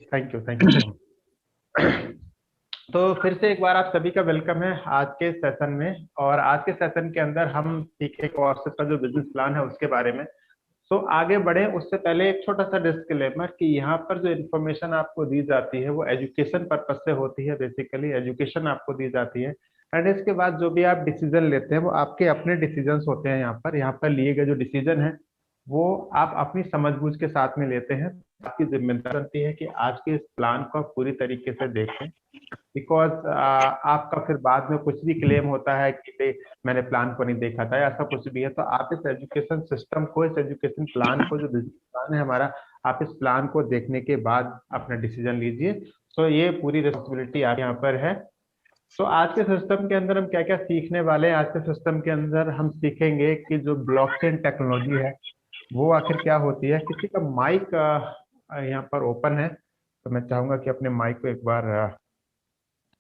Thank you so much. तो फिर से एक बार आप सभी का वेलकम है आज के सेशन में। और आज के सेशन के अंदर हम सीखे व्हाट्सएप का जो बिजनेस प्लान है उसके बारे में। सो आगे बढ़े उससे पहले एक छोटा सा डिस्क्लेमर कि यहाँ पर जो इन्फॉर्मेशन आपको दी जाती है वो एजुकेशन पर्पज से होती है। बेसिकली एजुकेशन आपको दी जाती है एंड इसके बाद जो भी आप डिसीजन लेते हैं वो आपके अपने डिसीजंस होते हैं। यहाँ पर लिए गए जो डिसीजन है वो आप अपनी समझबूझ के साथ में लेते हैं। आपकी जिम्मेदारी बनती है कि आज के इस प्लान को आप पूरी तरीके से देखें। बिकॉज आपका फिर बाद में कुछ भी क्लेम होता है कि भाई मैंने प्लान को नहीं देखा था या ऐसा कुछ भी है, तो आप इस एजुकेशन सिस्टम को, इस एजुकेशन प्लान को, जो बिजनेस प्लान है हमारा, आप इस प्लान को देखने के बाद अपना डिसीजन लीजिए। सो ये पूरी रिस्पॉन्सिबिलिटी आप यहाँ पर है। तो आज के सिस्टम के अंदर हम क्या क्या सीखने वाले हैं? आज के सिस्टम के अंदर हम सीखेंगे कि जो ब्लॉकचेन टेक्नोलॉजी है वो आखिर क्या होती है। किसी का माइक यहाँ पर ओपन है तो मैं चाहूंगा कि अपने माइक को एक बार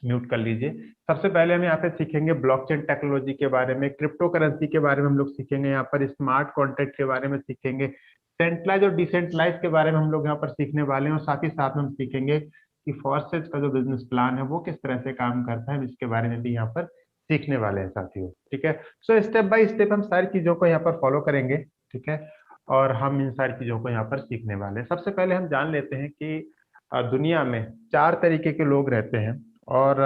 म्यूट कर लीजिए। सबसे पहले हम यहाँ पे सीखेंगे ब्लॉकचेन टेक्नोलॉजी के बारे में, क्रिप्टो करेंसी के बारे में हम लोग सीखेंगे, यहाँ पर स्मार्ट कॉन्ट्रैक्ट के बारे में सीखेंगे, सेंट्रलाइज और डिसेंट्रलाइज के बारे में हम लोग यहाँ पर सीखने वाले हैं। और साथ ही साथ में हम सीखेंगे कि फॉरसेज का जो बिजनेस प्लान है वो किस तरह से काम करता है, हम इसके बारे में भी यहाँ पर सीखने वाले हैं साथियों। ठीक है। सो स्टेप बाय स्टेप हम सारी चीजों को यहाँ पर फॉलो करेंगे। ठीक है। और हम इन सारी चीजों को यहाँ पर सीखने वाले हैं। सबसे पहले हम जान लेते हैं कि दुनिया में चार तरीके के लोग रहते हैं। और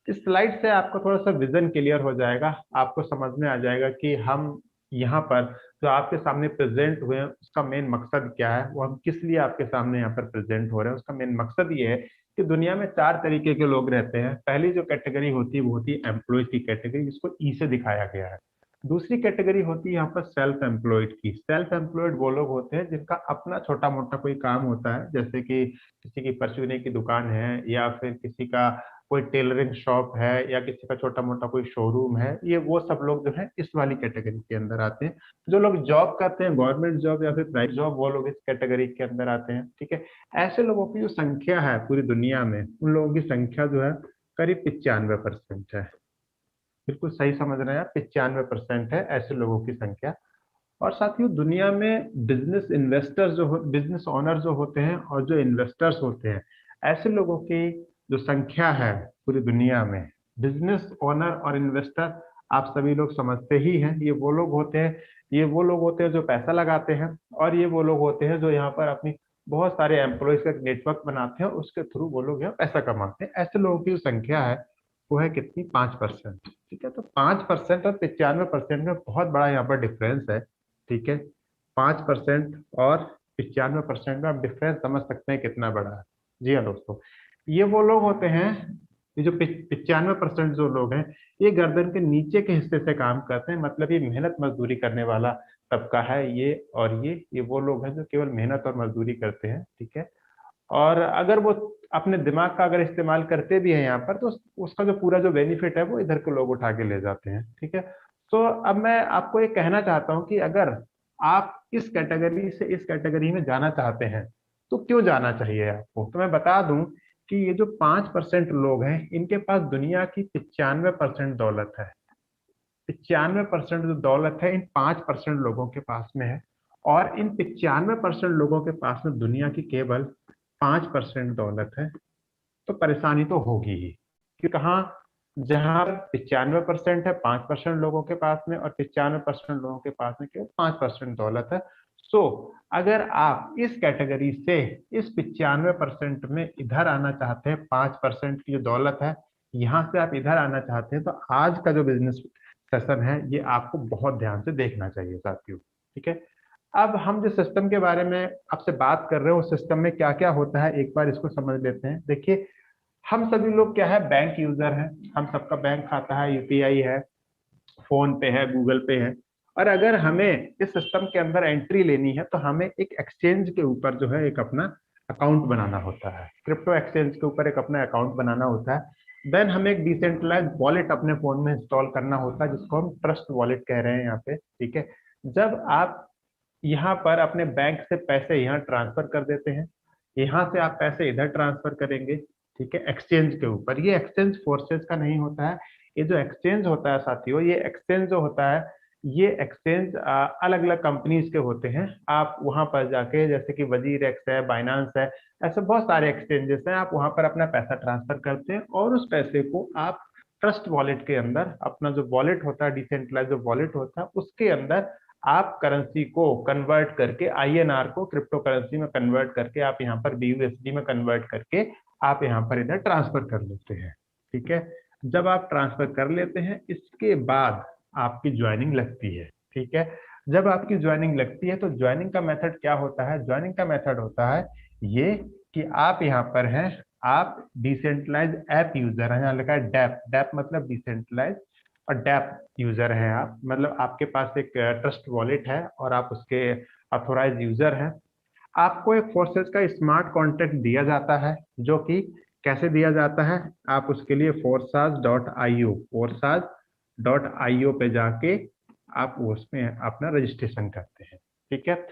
इस स्लाइड से आपको थोड़ा सा विजन क्लियर हो जाएगा, आपको समझ में आ जाएगा कि हम यहाँ पर जो आपके सामने प्रेजेंट हुए हैं उसका मेन मकसद क्या है, वो हम किस लिए आपके सामने यहाँ पर प्रेजेंट हो रहे हैं। उसका मेन मकसद ये है कि दुनिया में चार तरीके के लोग रहते हैं। पहली जो कैटेगरी होती है वो होती है एम्प्लॉयज की कैटेगरी, जिसको ई से दिखाया गया है। दूसरी कैटेगरी होती है यहाँ पर सेल्फ एम्प्लॉयड की। सेल्फ एम्प्लॉयड वो लोग होते हैं जिनका अपना छोटा मोटा कोई काम होता है, जैसे कि किसी की परचूने की दुकान है, या फिर किसी का कोई टेलरिंग शॉप है, या किसी का छोटा मोटा कोई शोरूम है। ये वो सब लोग जो है इस वाली कैटेगरी के अंदर आते हैं। जो लोग जॉब करते हैं, गवर्नमेंट जॉब या फिर प्राइवेट जॉब, वो लोग इस कैटेगरी के अंदर आते हैं। ठीक है। ऐसे लोगों की जो संख्या है पूरी दुनिया में, उन लोगों की संख्या जो है करीब 95% है। बिल्कुल सही समझ रहे हैं आप, 95% है ऐसे लोगों की संख्या। और साथियों दुनिया में बिजनेस इन्वेस्टर्स जो हो, बिजनेस ओनर जो होते हैं और जो इन्वेस्टर्स होते हैं, ऐसे लोगों की जो संख्या है पूरी दुनिया में, बिजनेस ओनर और इन्वेस्टर आप सभी लोग समझते ही हैं, ये वो लोग होते हैं जो पैसा लगाते हैं। और ये वो लोग होते हैं जो यहाँ पर अपनी बहुत सारे एम्प्लॉयज का नेटवर्क बनाते हैं, उसके थ्रू वो लोग यहाँ पैसा कमाते हैं। ऐसे लोगों की जो संख्या है वो है कितनी? 5%। ठीक है। तो 5% और 95% में बहुत बड़ा यहाँ पर डिफरेंस है। ठीक है। 5% और 95% में आप डिफरेंस समझ सकते हैं कितना बड़ा है। जी हाँ दोस्तों, ये वो लोग होते हैं, ये जो 95% जो लोग हैं, ये गर्दन के नीचे के हिस्से से काम करते हैं। मतलब ये मेहनत मजदूरी करने वाला तबका है ये। और ये वो लोग हैं जो केवल मेहनत और मजदूरी करते हैं। ठीक है। और अगर वो अपने दिमाग का अगर इस्तेमाल करते भी हैं यहाँ पर, तो उसका जो पूरा जो बेनिफिट है वो इधर के लोग उठा के ले जाते हैं। ठीक है। तो अब मैं आपको ये कहना चाहता हूँ कि अगर आप इस कैटेगरी से इस कैटेगरी में जाना चाहते हैं तो क्यों जाना चाहिए आपको। तो मैं बता दूं कि ये जो 5% लोग हैं इनके पास दुनिया की 95% दौलत है। 95% जो दौलत है इन 5% लोगों के पास में है। और इन 95% लोगों के पास में दुनिया की केवल 5% दौलत है। तो परेशानी तो होगी ही, कि कहाँ, जहाँ 95% है 5% लोगों के पास में, और 95% लोगों के पास में केवल 5% दौलत है। सो अगर आप इस कैटेगरी से इस 95% में इधर आना चाहते हैं, 5% की जो दौलत है यहाँ से आप इधर आना चाहते हैं, तो आज का जो बिजनेस सेशन है ये आपको बहुत ध्यान से देखना चाहिए साथियों। ठीक है। अब हम जिस सिस्टम के बारे में आपसे बात कर रहे हैं उस सिस्टम में क्या क्या होता है एक बार इसको समझ लेते हैं। देखिए, हम सभी लोग क्या है, बैंक यूजर हैं। हम सबका बैंक खाता है, यूपीआई है, फोन पे है, गूगल पे है। और अगर हमें इस सिस्टम के अंदर एंट्री लेनी है तो हमें एक एक्सचेंज के ऊपर जो है एक अपना अकाउंट बनाना होता है। क्रिप्टो एक्सचेंज के ऊपर एक अपना अकाउंट बनाना होता है। देन हमें एक डिसेंट्रलाइज वॉलेट अपने फोन में इंस्टॉल करना होता है, जिसको हम ट्रस्ट वॉलेट कह रहे हैं यहाँ पे। ठीक है। जब आप यहाँ पर अपने बैंक से पैसे यहाँ ट्रांसफर कर देते हैं, यहाँ से आप पैसे इधर ट्रांसफर करेंगे। ठीक है। एक्सचेंज के ऊपर, ये एक्सचेंज फोर्सेज का नहीं होता है। ये जो एक्सचेंज होता है साथियों, ये एक्सचेंज जो होता है ये एक्सचेंज अलग अलग कंपनीज के होते हैं। आप वहां पर जाके, जैसे कि वजीर एक्स है, बाइनांस है, ऐसे बहुत सारे एक्सचेंजेस हैं, आप वहां पर अपना पैसा ट्रांसफर करते हैं और उस पैसे को आप ट्रस्ट वॉलेट के अंदर, अपना जो वॉलेट होता है, डिसेंट्रलाइज जो वॉलेट होता है, उसके अंदर आप करेंसी को कन्वर्ट करके, आईएनआर को क्रिप्टो करेंसी में कन्वर्ट करके, आप यहाँ पर बीयूएसडी में कन्वर्ट करके आप यहाँ पर इधर ट्रांसफर कर लेते हैं। ठीक है। जब आप ट्रांसफर कर लेते हैं, इसके बाद आपकी ज्वाइनिंग लगती है। ठीक है। जब आपकी ज्वाइनिंग लगती है तो ज्वाइनिंग का मेथड क्या होता है? ज्वाइनिंग का मेथड होता है ये कि आप यहाँ पर हैं, आप डिसेंट्रलाइज ऐप यूजर हैं, यहाँ लिखा है डैप, डैप मतलब डिसेंट्रलाइज, और डैप यूजर हैं आप, मतलब आपके पास एक ट्रस्ट वॉलेट है और आप उसके अथोराइज यूजर हैं। आपको एक फोर्सेस का स्मार्ट कॉन्ट्रैक्ट दिया जाता है, जो कि कैसे दिया जाता है? आप उसके लिए forsas.io, forsas.io पे जाके आप उसमें अपना रजिस्ट्रेशन करते हैं। ठीक है।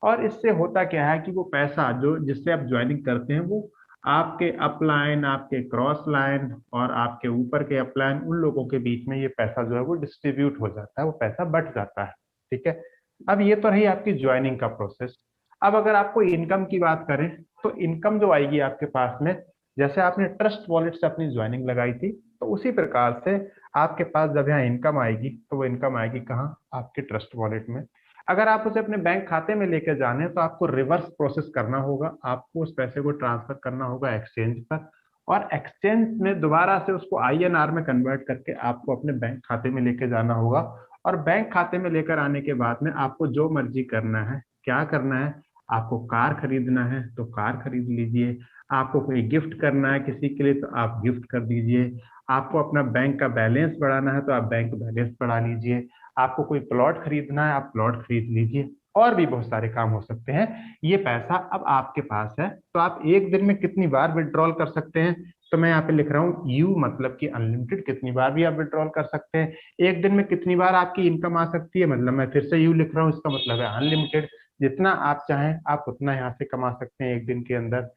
और इससे होता क्या है कि वो पैसा जो जिससे आप ज्वाइनिंग करते हैं, वो आपके अपलाइन, आपके क्रॉस लाइन और आपके ऊपर के अपलाइन, उन लोगों के बीच में ये पैसा जो है वो डिस्ट्रीब्यूट हो जाता है, वो पैसा बट जाता है। ठीक है। अब ये तो रही आपकी ज्वाइनिंग का प्रोसेस। अब अगर आपको इनकम की बात करें, तो इनकम जो आएगी आपके पास में, जैसे आपने ट्रस्ट वॉलेट से अपनी ज्वाइनिंग लगाई थी, तो उसी प्रकार से आपके पास जब यहाँ इनकम आएगी, तो वो इनकम आएगी कहाँ? आपके ट्रस्ट वॉलेट में। अगर आप उसे अपने बैंक खाते में लेकर जाने, तो आपको रिवर्स प्रोसेस करना होगा, आपको उस पैसे को ट्रांसफर करना होगा एक्सचेंज पर, और एक्सचेंज में दोबारा से उसको आईएनआर में कन्वर्ट करके आपको अपने बैंक खाते में लेके जाना होगा। और बैंक खाते में लेकर आने के बाद में आपको जो मर्जी करना है, क्या करना है? आपको कार खरीदना है तो कार खरीद लीजिए, आपको कोई गिफ्ट करना है किसी के लिए तो आप गिफ्ट कर दीजिए, आपको अपना बैंक का बैलेंस बढ़ाना है तो आप बैंक बैलेंस बढ़ा लीजिए, आपको कोई प्लॉट खरीदना है आप प्लॉट खरीद लीजिए, और भी बहुत सारे काम हो सकते हैं। ये पैसा अब आपके पास है, तो आप एक दिन में कितनी बार विड्रॉल कर सकते हैं? तो मैं यहाँ पे लिख रहा हूँ यू, मतलब कि अनलिमिटेड, कितनी बार भी आप विड्रॉल कर सकते हैं। एक दिन में कितनी बार आपकी इनकम आ सकती है, मतलब मैं फिर से यू लिख रहा हूँ, इसका मतलब है अनलिमिटेड, जितना आप चाहें आप उतना यहाँ से कमा सकते हैं एक दिन के अंदर।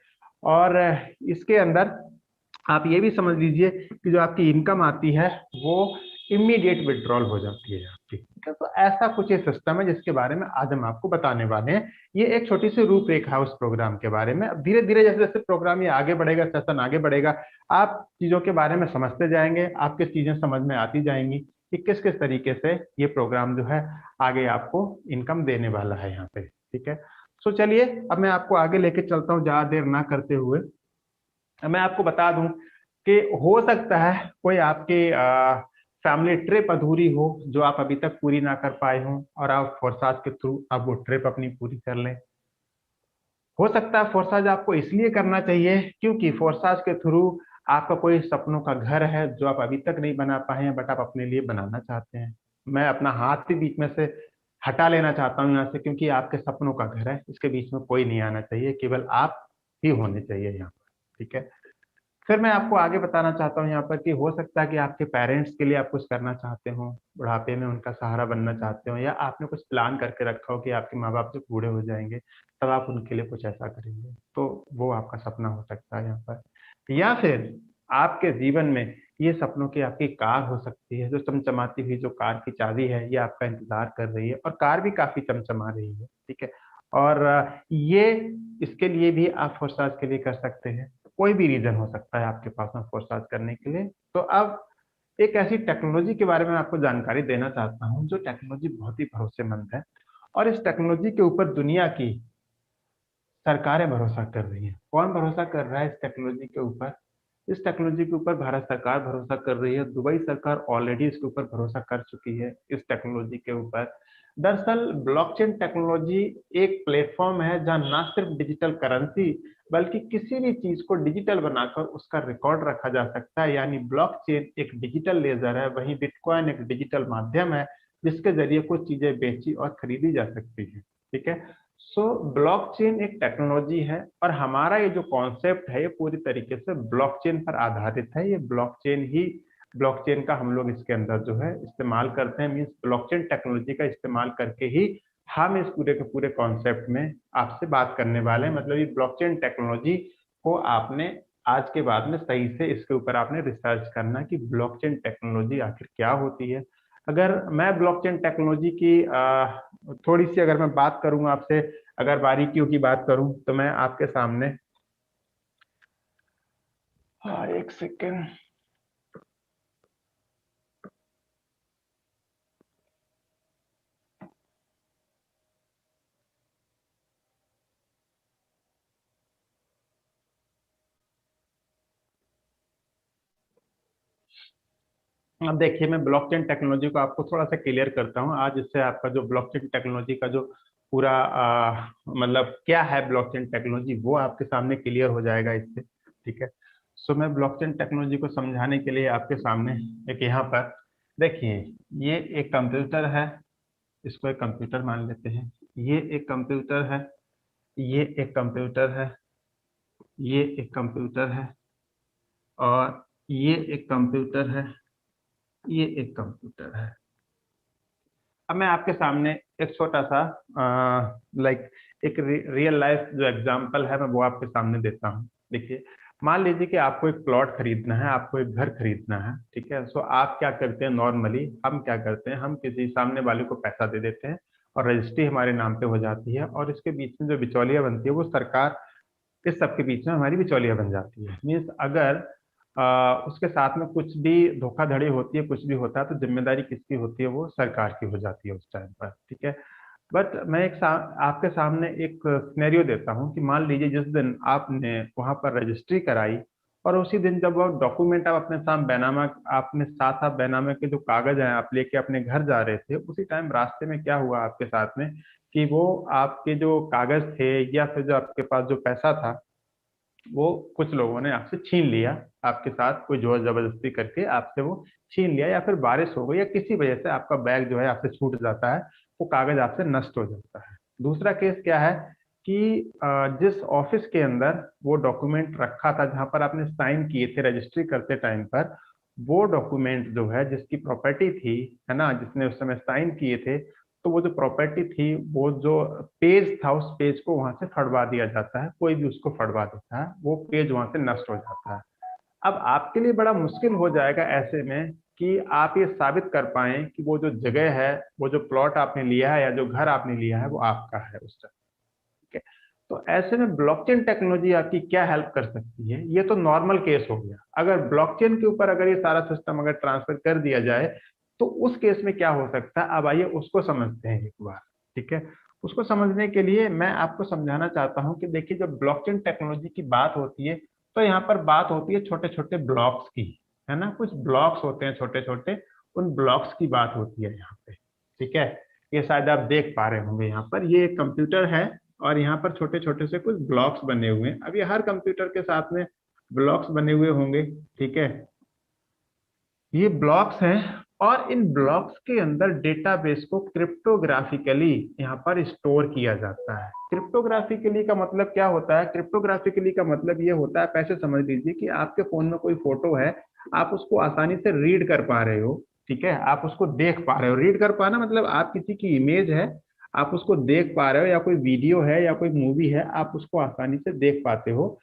और इसके अंदर आप ये भी समझ लीजिए कि जो आपकी इनकम आती है वो इमीडिएट विड्रॉल हो जाती है आपकी। ठीक है। तो ऐसा कुछ ये सिस्टम है जिसके बारे में आज हम आपको बताने वाले हैं। ये एक छोटी सी रूपरेखा है उस प्रोग्राम के बारे में। अब धीरे धीरे जैसे जैसे प्रोग्राम ये आगे बढ़ेगा, सेशन आगे बढ़ेगा, आप चीजों के बारे में समझते जाएंगे, आपके चीजें समझ में आती जाएंगी कि किस किस तरीके से ये प्रोग्राम जो है आगे आपको इनकम देने वाला है यहाँ पे। ठीक है। सो चलिए अब मैं आपको आगे लेके चलता हूँ, ज्यादा देर ना करते हुए। मैं आपको बता दूं कि हो सकता है कोई आपकी फैमिली ट्रिप अधूरी हो, जो आप अभी तक पूरी ना कर पाए हों, और आप फोरसाज के थ्रू आप वो ट्रिप अपनी पूरी कर लें। हो सकता है फोरसाज आपको इसलिए करना चाहिए क्योंकि फोरसाज के थ्रू आपका कोई सपनों का घर है जो आप अभी तक नहीं बना पाए हैं, बट आप अपने लिए बनाना चाहते हैं। मैं अपना हाथ भी बीच में से हटा लेना चाहता हूँ यहाँ से, क्योंकि आपके सपनों का घर है, इसके बीच में कोई नहीं आना चाहिए, केवल आप ही होने चाहिए यहाँ पर। ठीक है। फिर मैं आपको आगे बताना चाहता हूँ यहाँ पर कि हो सकता है कि आपके पेरेंट्स के लिए आप कुछ करना चाहते हो, बुढ़ापे में उनका सहारा बनना चाहते हो, या आपने कुछ प्लान करके रखा हो कि आपके माँ बाप जब बूढ़े हो जाएंगे तब आप उनके लिए कुछ ऐसा करेंगे, तो वो आपका सपना हो सकता है यहाँ पर। या फिर आपके जीवन में ये सपनों की आपकी कार हो सकती है, जो चमचमाती हुई जो कार की चाबी है ये आपका इंतजार कर रही है, और कार भी काफी चमचमा रही है। ठीक है। और ये इसके लिए भी आप फोरसाज के लिए कर सकते हैं। कोई भी रीजन हो सकता है आपके पास में फोरसाज करने के लिए। तो अब एक ऐसी टेक्नोलॉजी के बारे में आपको जानकारी देना चाहता हूँ, जो टेक्नोलॉजी बहुत ही भरोसेमंद है, और इस टेक्नोलॉजी के ऊपर दुनिया की सरकारें भरोसा कर रही हैं। कौन भरोसा कर रहा है इस टेक्नोलॉजी के ऊपर? इस टेक्नोलॉजी के ऊपर भारत सरकार भरोसा कर रही है, दुबई सरकार ऑलरेडी इसके ऊपर भरोसा कर चुकी है इस टेक्नोलॉजी के ऊपर। दरअसल ब्लॉकचेन टेक्नोलॉजी एक प्लेटफॉर्म है जहां ना सिर्फ डिजिटल करेंसी, बल्कि किसी भी चीज को डिजिटल बनाकर उसका रिकॉर्ड रखा जा सकता है। यानी ब्लॉकचेन एक डिजिटल लेजर है, वहीं बिटकॉइन एक डिजिटल माध्यम है जिसके जरिए कुछ चीजें बेची और खरीदी जा सकती है। ठीक है। सो ब्लॉकचेन एक टेक्नोलॉजी है, और हमारा ये जो कॉन्सेप्ट है ये पूरी तरीके से ब्लॉकचेन पर आधारित है। ये ब्लॉकचेन का हम लोग इसके अंदर जो है इस्तेमाल करते हैं, मीन्स ब्लॉकचेन टेक्नोलॉजी का इस्तेमाल करके ही हम इस पूरे के पूरे कॉन्सेप्ट में आपसे बात करने वाले हैं। मतलब ये ब्लॉकचेन टेक्नोलॉजी को आपने आज के बाद में सही से इसके ऊपर आपने रिसर्च करना कि ब्लॉकचेन टेक्नोलॉजी आखिर क्या होती है, अगर मैं ब्लॉकचेन टेक्नोलॉजी की थोड़ी सी अगर मैं बात करूंगा आपसे, अगर बारीकियों की बात करूं तो मैं आपके सामने, हाँ एक सेकेंड, अब देखिए मैं ब्लॉकचेन टेक्नोलॉजी को आपको थोड़ा सा क्लियर करता हूँ आज, इससे आपका जो ब्लॉकचेन टेक्नोलॉजी का जो पूरा मतलब क्या है ब्लॉकचेन टेक्नोलॉजी, वो आपके सामने क्लियर हो जाएगा इससे। ठीक है, सो मैं ब्लॉकचेन टेक्नोलॉजी को समझाने के लिए आपके सामने एक यहाँ पर देखिए, ये एक कंप्यूटर है, इसको एक कंप्यूटर मान लेते हैं। ये एक कंप्यूटर है, ये एक कंप्यूटर है, ये एक कंप्यूटर है, और ये एक कंप्यूटर है, ये एक कंप्यूटर है। अब मैं आपके सामने एक छोटा सा लाइक एक रियल लाइफ जो एग्जांपल है मैं वो आपके सामने देता हूँ। देखिए, मान लीजिए कि आपको एक प्लॉट खरीदना है, आपको एक घर खरीदना है। ठीक है, सो आप क्या करते हैं, नॉर्मली हम क्या करते हैं, हम किसी सामने वाले को पैसा दे देते हैं और रजिस्ट्री हमारे नाम पे हो जाती है, और इसके बीच में जो बिचौलिया बनती है वो सरकार इस सब के बीच में हमारी बिचौलिया बन जाती है। मीन्स अगर उसके साथ में कुछ भी धोखाधड़ी होती है, कुछ भी होता है, तो जिम्मेदारी किसकी होती है, वो सरकार की हो जाती है उस टाइम पर। ठीक है, बट मैं आपके सामने एक सिनेरियो देता हूँ कि मान लीजिए जिस दिन आपने वहां पर रजिस्ट्री कराई, और उसी दिन जब वो डॉक्यूमेंट आप अपने साथ बैनामा, आपने साथ आप बैनामा के जो कागज हैं आप लेके अपने घर जा रहे थे, उसी टाइम रास्ते में क्या हुआ आपके साथ में कि वो आपके जो कागज थे या फिर जो आपके पास जो पैसा था, वो कुछ लोगों ने आपसे छीन लिया। आपके साथ कोई जोर जबरदस्ती करके आपसे वो छीन लिया, या फिर बारिश हो गई या किसी वजह से आपका बैग जो है आपसे छूट जाता है, वो कागज आपसे नष्ट हो जाता है। दूसरा केस क्या है कि जिस ऑफिस के अंदर वो डॉक्यूमेंट रखा था, जहां पर आपने साइन किए थे रजिस्ट्री करते टाइम पर, वो डॉक्यूमेंट जो है जिसकी प्रॉपर्टी थी, है ना, जिसने उस समय साइन किए थे, तो वो जो प्रॉपर्टी थी, वो जो पेज था, उस पेज को वहां से फड़वा दिया जाता है। कोई भी उसको फड़वा देता है, वो पेज वहां से नष्ट हो जाता है। अब आपके लिए बड़ा मुश्किल हो जाएगा ऐसे में कि आप ये साबित कर पाए कि वो जो जगह है, वो जो प्लॉट आपने लिया है या जो घर आपने लिया है वो आपका है उस टाइम। ठीक है, तो ऐसे में ब्लॉकचेन टेक्नोलॉजी आपकी क्या हेल्प कर सकती है, ये तो नॉर्मल केस हो गया। अगर ब्लॉकचेन के ऊपर अगर ये सारा सिस्टम अगर ट्रांसफर कर दिया जाए, तो उस केस में क्या हो सकता है, अब आइए उसको समझते हैं एक बार। ठीक है, उसको समझने के लिए मैं आपको समझाना चाहता हूं कि देखिए, जब ब्लॉकचेन टेक्नोलॉजी की बात होती है, तो यहाँ पर बात होती है छोटे छोटे ब्लॉक्स की, है ना, कुछ ब्लॉक्स होते हैं छोटे छोटे, उन ब्लॉक्स की बात होती है यहाँ पे। ठीक है, ये शायद आप देख पा रहे होंगे, यहाँ पर ये एक कंप्यूटर है, और यहाँ पर छोटे छोटे से कुछ ब्लॉक्स बने हुए हैं। अब ये हर कंप्यूटर के साथ में ब्लॉक्स बने हुए होंगे। ठीक है, ये ब्लॉक्स हैं, और इन ब्लॉक्स के अंदर डेटाबेस को क्रिप्टोग्राफिकली यहाँ पर स्टोर किया जाता है। क्रिप्टोग्राफिकली का मतलब क्या होता है, क्रिप्टोग्राफिकली का मतलब ये होता है, पैसे समझ लीजिए कि आपके फोन में कोई फोटो है, आप उसको आसानी से रीड कर पा रहे हो। ठीक है, आप उसको देख पा रहे हो, रीड कर पाना मतलब आप किसी की इमेज है, आप उसको देख पा रहे हो, या कोई वीडियो है या कोई मूवी है, आप उसको आसानी से देख पाते हो,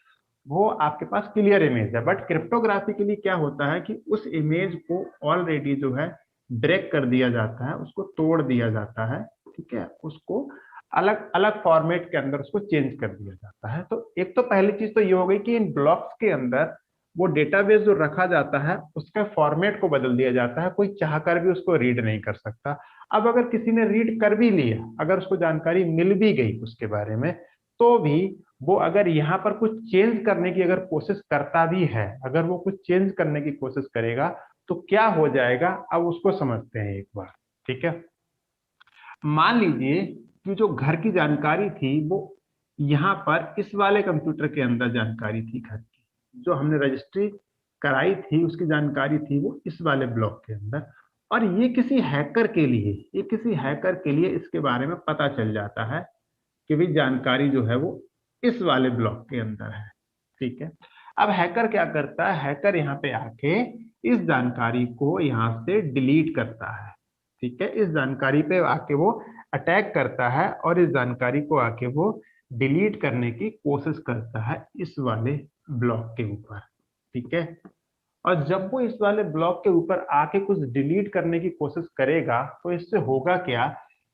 वो आपके पास क्लियर इमेज है। बट क्रिप्टोग्राफी के लिए क्या होता है कि उस इमेज को ऑलरेडी जो है ब्रेक कर दिया जाता है, उसको तोड़ दिया जाता है। ठीक है, उसको अलग अलग फॉर्मेट के अंदर उसको चेंज कर दिया जाता है। तो एक तो पहली चीज तो ये हो गई कि इन ब्लॉक्स के अंदर वो डेटाबेस जो रखा जाता है उसका फॉर्मेट को बदल दिया जाता है, कोई चाहकर भी उसको रीड नहीं कर सकता। अब अगर किसी ने रीड कर भी लिया, अगर उसको जानकारी मिल भी गई उसके बारे में, तो भी वो अगर यहाँ पर कुछ चेंज करने की अगर कोशिश करता भी है, अगर वो कुछ चेंज करने की कोशिश करेगा, तो क्या हो जाएगा, अब उसको समझते हैं एक बार। ठीक है, मान लीजिए कि जो घर की जानकारी थी वो यहाँ पर इस वाले कंप्यूटर के अंदर जानकारी थी घर की, जो हमने रजिस्ट्री कराई थी उसकी जानकारी थी वो इस वाले ब्लॉक के अंदर, और ये किसी हैकर के लिए इसके बारे में पता चल जाता है कि भी जानकारी जो है वो इस वाले ब्लॉक के अंदर है। ठीक है, अब हैकर क्या करता है, हैकर यहाँ पे आके इस जानकारी को यहाँ से डिलीट करता है। ठीक है, इस जानकारी पे आके वो अटैक करता है, और इस जानकारी को आके वो डिलीट करने की कोशिश करता है इस वाले ब्लॉक के ऊपर। ठीक है, और जब वो इस वाले ब्लॉक के ऊपर आके कुछ डिलीट करने की कोशिश करेगा तो इससे होगा क्या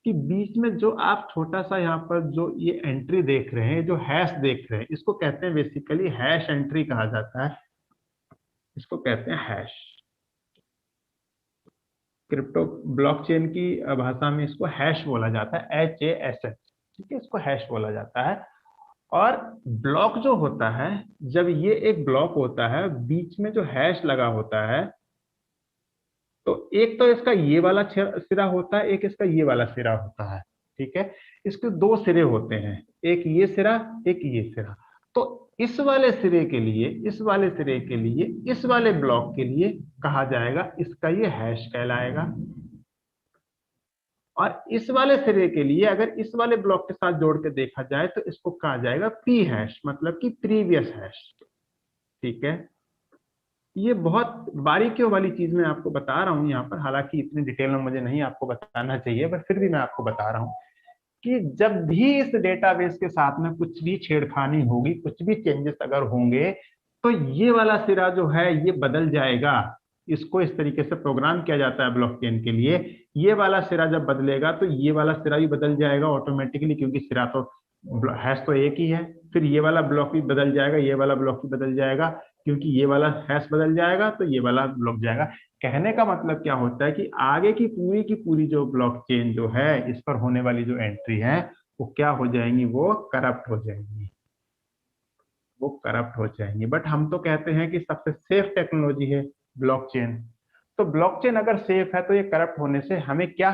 कि बीच में जो आप छोटा सा यहाँ पर जो ये एंट्री देख रहे हैं, जो हैश देख रहे हैं, इसको कहते हैं बेसिकली हैश एंट्री कहा जाता है। इसको कहते हैं हैश। क्रिप्टो ब्लॉकचेन की भाषा में इसको हैश बोला जाता है, HASH। ठीक है, इसको हैश बोला जाता है। और ब्लॉक जो होता है, जब ये एक ब्लॉक होता है, बीच में जो हैश लगा होता है, तो एक तो इसका ये वाला सिरा होता है, एक इसका ये वाला सिरा होता है। ठीक है, इसके दो सिरे होते हैं, एक ये सिरा, एक ये सिरा। तो इस वाले सिरे के लिए, इस वाले सिरे के लिए, इस वाले ब्लॉक के लिए कहा जाएगा, इसका ये हैश कहलाएगा। और इस वाले सिरे के लिए अगर इस वाले ब्लॉक के साथ जोड़ के देखा जाए तो इसको कहा जाएगा पी हैश, मतलब कि प्रीवियस हैश। ठीक है, ये बहुत बारीकियों वाली चीज मैं आपको बता रहा हूं यहाँ पर, हालांकि इतनी डिटेल में मुझे नहीं आपको बताना चाहिए, पर फिर भी मैं आपको बता रहा हूँ कि जब भी इस डेटाबेस के साथ में कुछ भी छेड़खानी होगी, कुछ भी चेंजेस अगर होंगे, तो ये वाला सिरा जो है ये बदल जाएगा। इसको इस तरीके से प्रोग्राम किया जाता है ब्लॉकचेन के लिए। ये वाला सिरा जब बदलेगा तो ये वाला सिरा भी बदल जाएगा ऑटोमेटिकली, क्योंकि सिरा तो हैश तो एक ही है। फिर ये वाला ब्लॉक भी बदल जाएगा, ये वाला ब्लॉक भी बदल जाएगा, क्योंकि ये वाला हैश बदल जाएगा तो ये वाला ब्लॉक जाएगा। कहने का मतलब क्या होता है कि आगे की पूरी जो ब्लॉकचेन जो है, इस पर होने वाली जो एंट्री है, वो क्या हो जाएंगी, वो करप्ट हो जाएंगी, वो करप्ट हो जाएंगी। बट हम तो कहते हैं कि सबसे सेफ टेक्नोलॉजी है ब्लॉकचेन। तो ब्लॉकचेन अगर सेफ है तो ये करप्ट होने से हमें क्या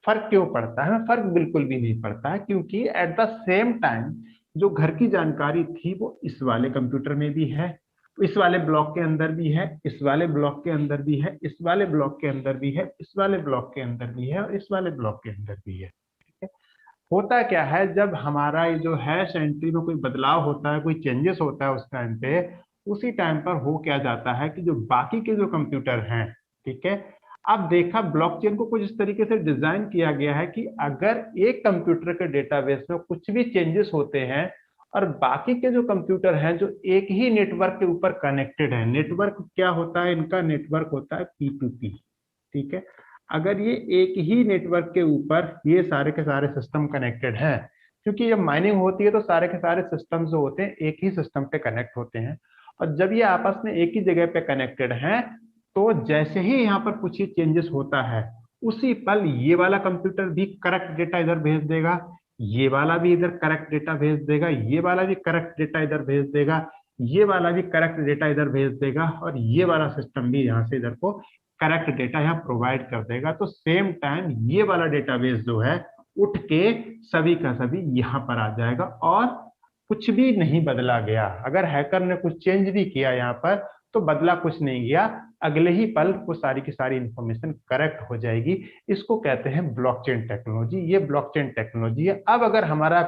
फर्क क्यों पड़ता है? हमें फर्क बिल्कुल भी नहीं पड़ता है, क्योंकि एट द सेम टाइम जो घर की जानकारी थी वो इस वाले कंप्यूटर में भी है, इस वाले ब्लॉक के अंदर भी है, इस वाले ब्लॉक के अंदर भी है, इस वाले ब्लॉक के अंदर भी है, इस वाले ब्लॉक के अंदर भी है, और इस वाले ब्लॉक के अंदर भी है। ठीक है, होता क्या है, जब हमारा ये जो हैश एंट्री में कोई बदलाव होता है, कोई चेंजेस होता है उस टाइम पे, उसी टाइम पर हो क्या जाता है कि जो बाकी के जो कंप्यूटर हैं, ठीक है, अब देखा ब्लॉकचेन को कुछ इस तरीके से डिजाइन किया गया है कि अगर एक कंप्यूटर के डेटाबेस में कुछ भी चेंजेस होते हैं और बाकी के जो कंप्यूटर हैं जो एक ही नेटवर्क के ऊपर कनेक्टेड है, नेटवर्क क्या होता है इनका, नेटवर्क होता है P2P। ठीक है, अगर ये एक ही नेटवर्क के ऊपर ये सारे के सारे सिस्टम कनेक्टेड हैं, क्योंकि जब माइनिंग होती है तो सारे के सारे सिस्टम जो होते हैं एक ही सिस्टम पे कनेक्ट होते हैं, और जब ये आपस में एक ही जगह पे कनेक्टेड हैं, तो जैसे ही यहाँ पर कुछ ही चेंजेस होता है, उसी पल ये वाला कंप्यूटर भी करेक्ट डेटा इधर भेज देगा, ये वाला भी इधर करेक्ट डेटा भेज देगा, ये वाला भी करेक्ट डेटा इधर भेज देगा, ये वाला भी करेक्ट डेटा इधर भेज देगा, और ये वाला सिस्टम भी यहाँ से इधर को करेक्ट डेटा यहाँ प्रोवाइड कर देगा। तो सेम टाइम ये वाला डेटाबेस जो है उठ के सभी का सभी यहाँ पर आ जाएगा, और कुछ भी नहीं बदला गया। अगर हैकर ने कुछ चेंज भी किया यहाँ पर तो बदला कुछ नहीं गया, अगले ही पल वो सारी की सारी इंफॉर्मेशन करेक्ट हो जाएगी। इसको कहते हैं ब्लॉकचेन टेक्नोलॉजी। ये ब्लॉकचेन टेक्नोलॉजी है। अब अगर हमारा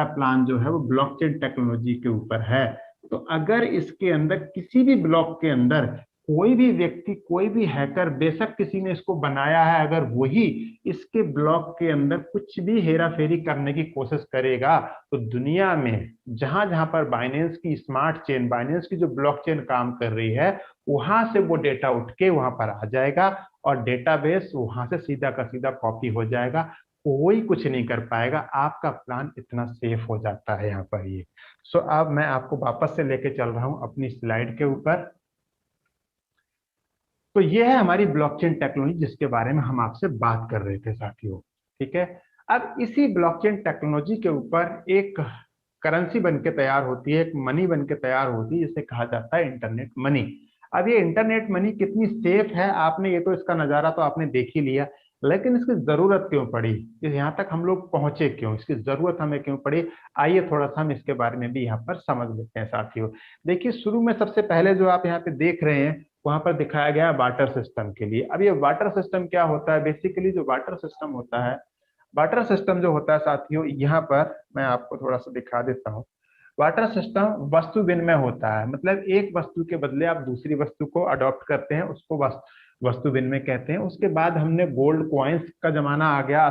प्लान जो है वो ब्लॉकचेन टेक्नोलॉजी के ऊपर है, तो अगर इसके अंदर किसी भी ब्लॉक के अंदर कोई भी व्यक्ति, कोई भी हैकर, बेशक किसी ने इसको बनाया है, अगर वही इसके ब्लॉक के अंदर कुछ भी हेरा फेरी करने की कोशिश करेगा, तो दुनिया में जहां जहां पर बाइनेंस की स्मार्ट चेन, बाइनेंस की जो ब्लॉकचेन काम कर रही है, वहां से वो डेटा उठ के वहां पर आ जाएगा, और डेटाबेस वहां से सीधा का सीधा कॉपी हो जाएगा। कोई कुछ नहीं कर पाएगा। आपका प्लान इतना सेफ हो जाता है यहाँ पर ये। सो अब मैं आपको वापस से लेके चल रहा हूँ अपनी स्लाइड के ऊपर। तो ये है हमारी ब्लॉकचेन टेक्नोलॉजी जिसके बारे में हम आपसे बात कर रहे थे साथियों। ठीक है, अब इसी ब्लॉकचेन टेक्नोलॉजी के ऊपर एक करेंसी बन के तैयार होती है, एक मनी बन के तैयार होती है, जिसे कहा जाता है इंटरनेट मनी। अब ये इंटरनेट मनी कितनी सेफ है, आपने ये तो इसका नजारा तो आपने देख ही लिया, लेकिन इसकी जरूरत क्यों पड़ी, यहाँ तक हम लोग पहुंचे क्यों, इसकी जरूरत हमें क्यों पड़ी, आइए थोड़ा सा हम इसके बारे में भी यहाँ पर समझ लेते हैं साथियों। देखिए, शुरू में सबसे पहले जो आप यहाँ पे देख रहे हैं वहां पर दिखाया गया वाटर सिस्टम के लिए। अब ये वाटर सिस्टम क्या होता है, बेसिकली जो वाटर सिस्टम होता है, वाटर सिस्टम जो होता है साथियों, यहाँ पर मैं आपको थोड़ा सा दिखा देता हूँ। वाटर सिस्टम वस्तु विनिमय होता है, मतलब एक वस्तु के बदले आप दूसरी वस्तु को अडॉप्ट करते हैं, उसको वस्तु विनिमय कहते हैं। उसके बाद हमने गोल्ड कॉइन्स का जमाना आ गया,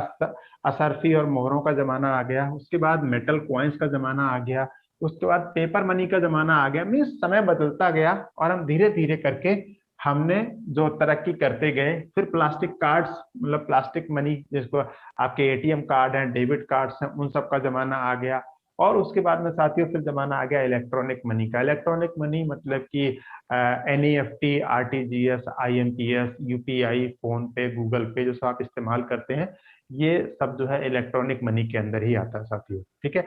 असरफी और मोहरों का जमाना आ गया, उसके बाद मेटल कॉइन्स का जमाना आ गया, उसके बाद पेपर मनी का जमाना आ गया। मीन्स समय बदलता गया और हम धीरे धीरे करके हमने जो तरक्की करते गए। फिर प्लास्टिक कार्ड्स, मतलब प्लास्टिक मनी, जिसको आपके एटीएम कार्ड हैं, डेबिट कार्ड्स हैं, उन सब का जमाना आ गया। और उसके बाद में साथियों फिर जमाना आ गया इलेक्ट्रॉनिक मनी का। इलेक्ट्रॉनिक मनी मतलब कि NEFT, RTGS, IMPS, UPI, phone पे, गूगल पे, जो सब आप इस्तेमाल करते हैं, ये सब जो है इलेक्ट्रॉनिक मनी के अंदर ही आता है साथियों। ठीक है।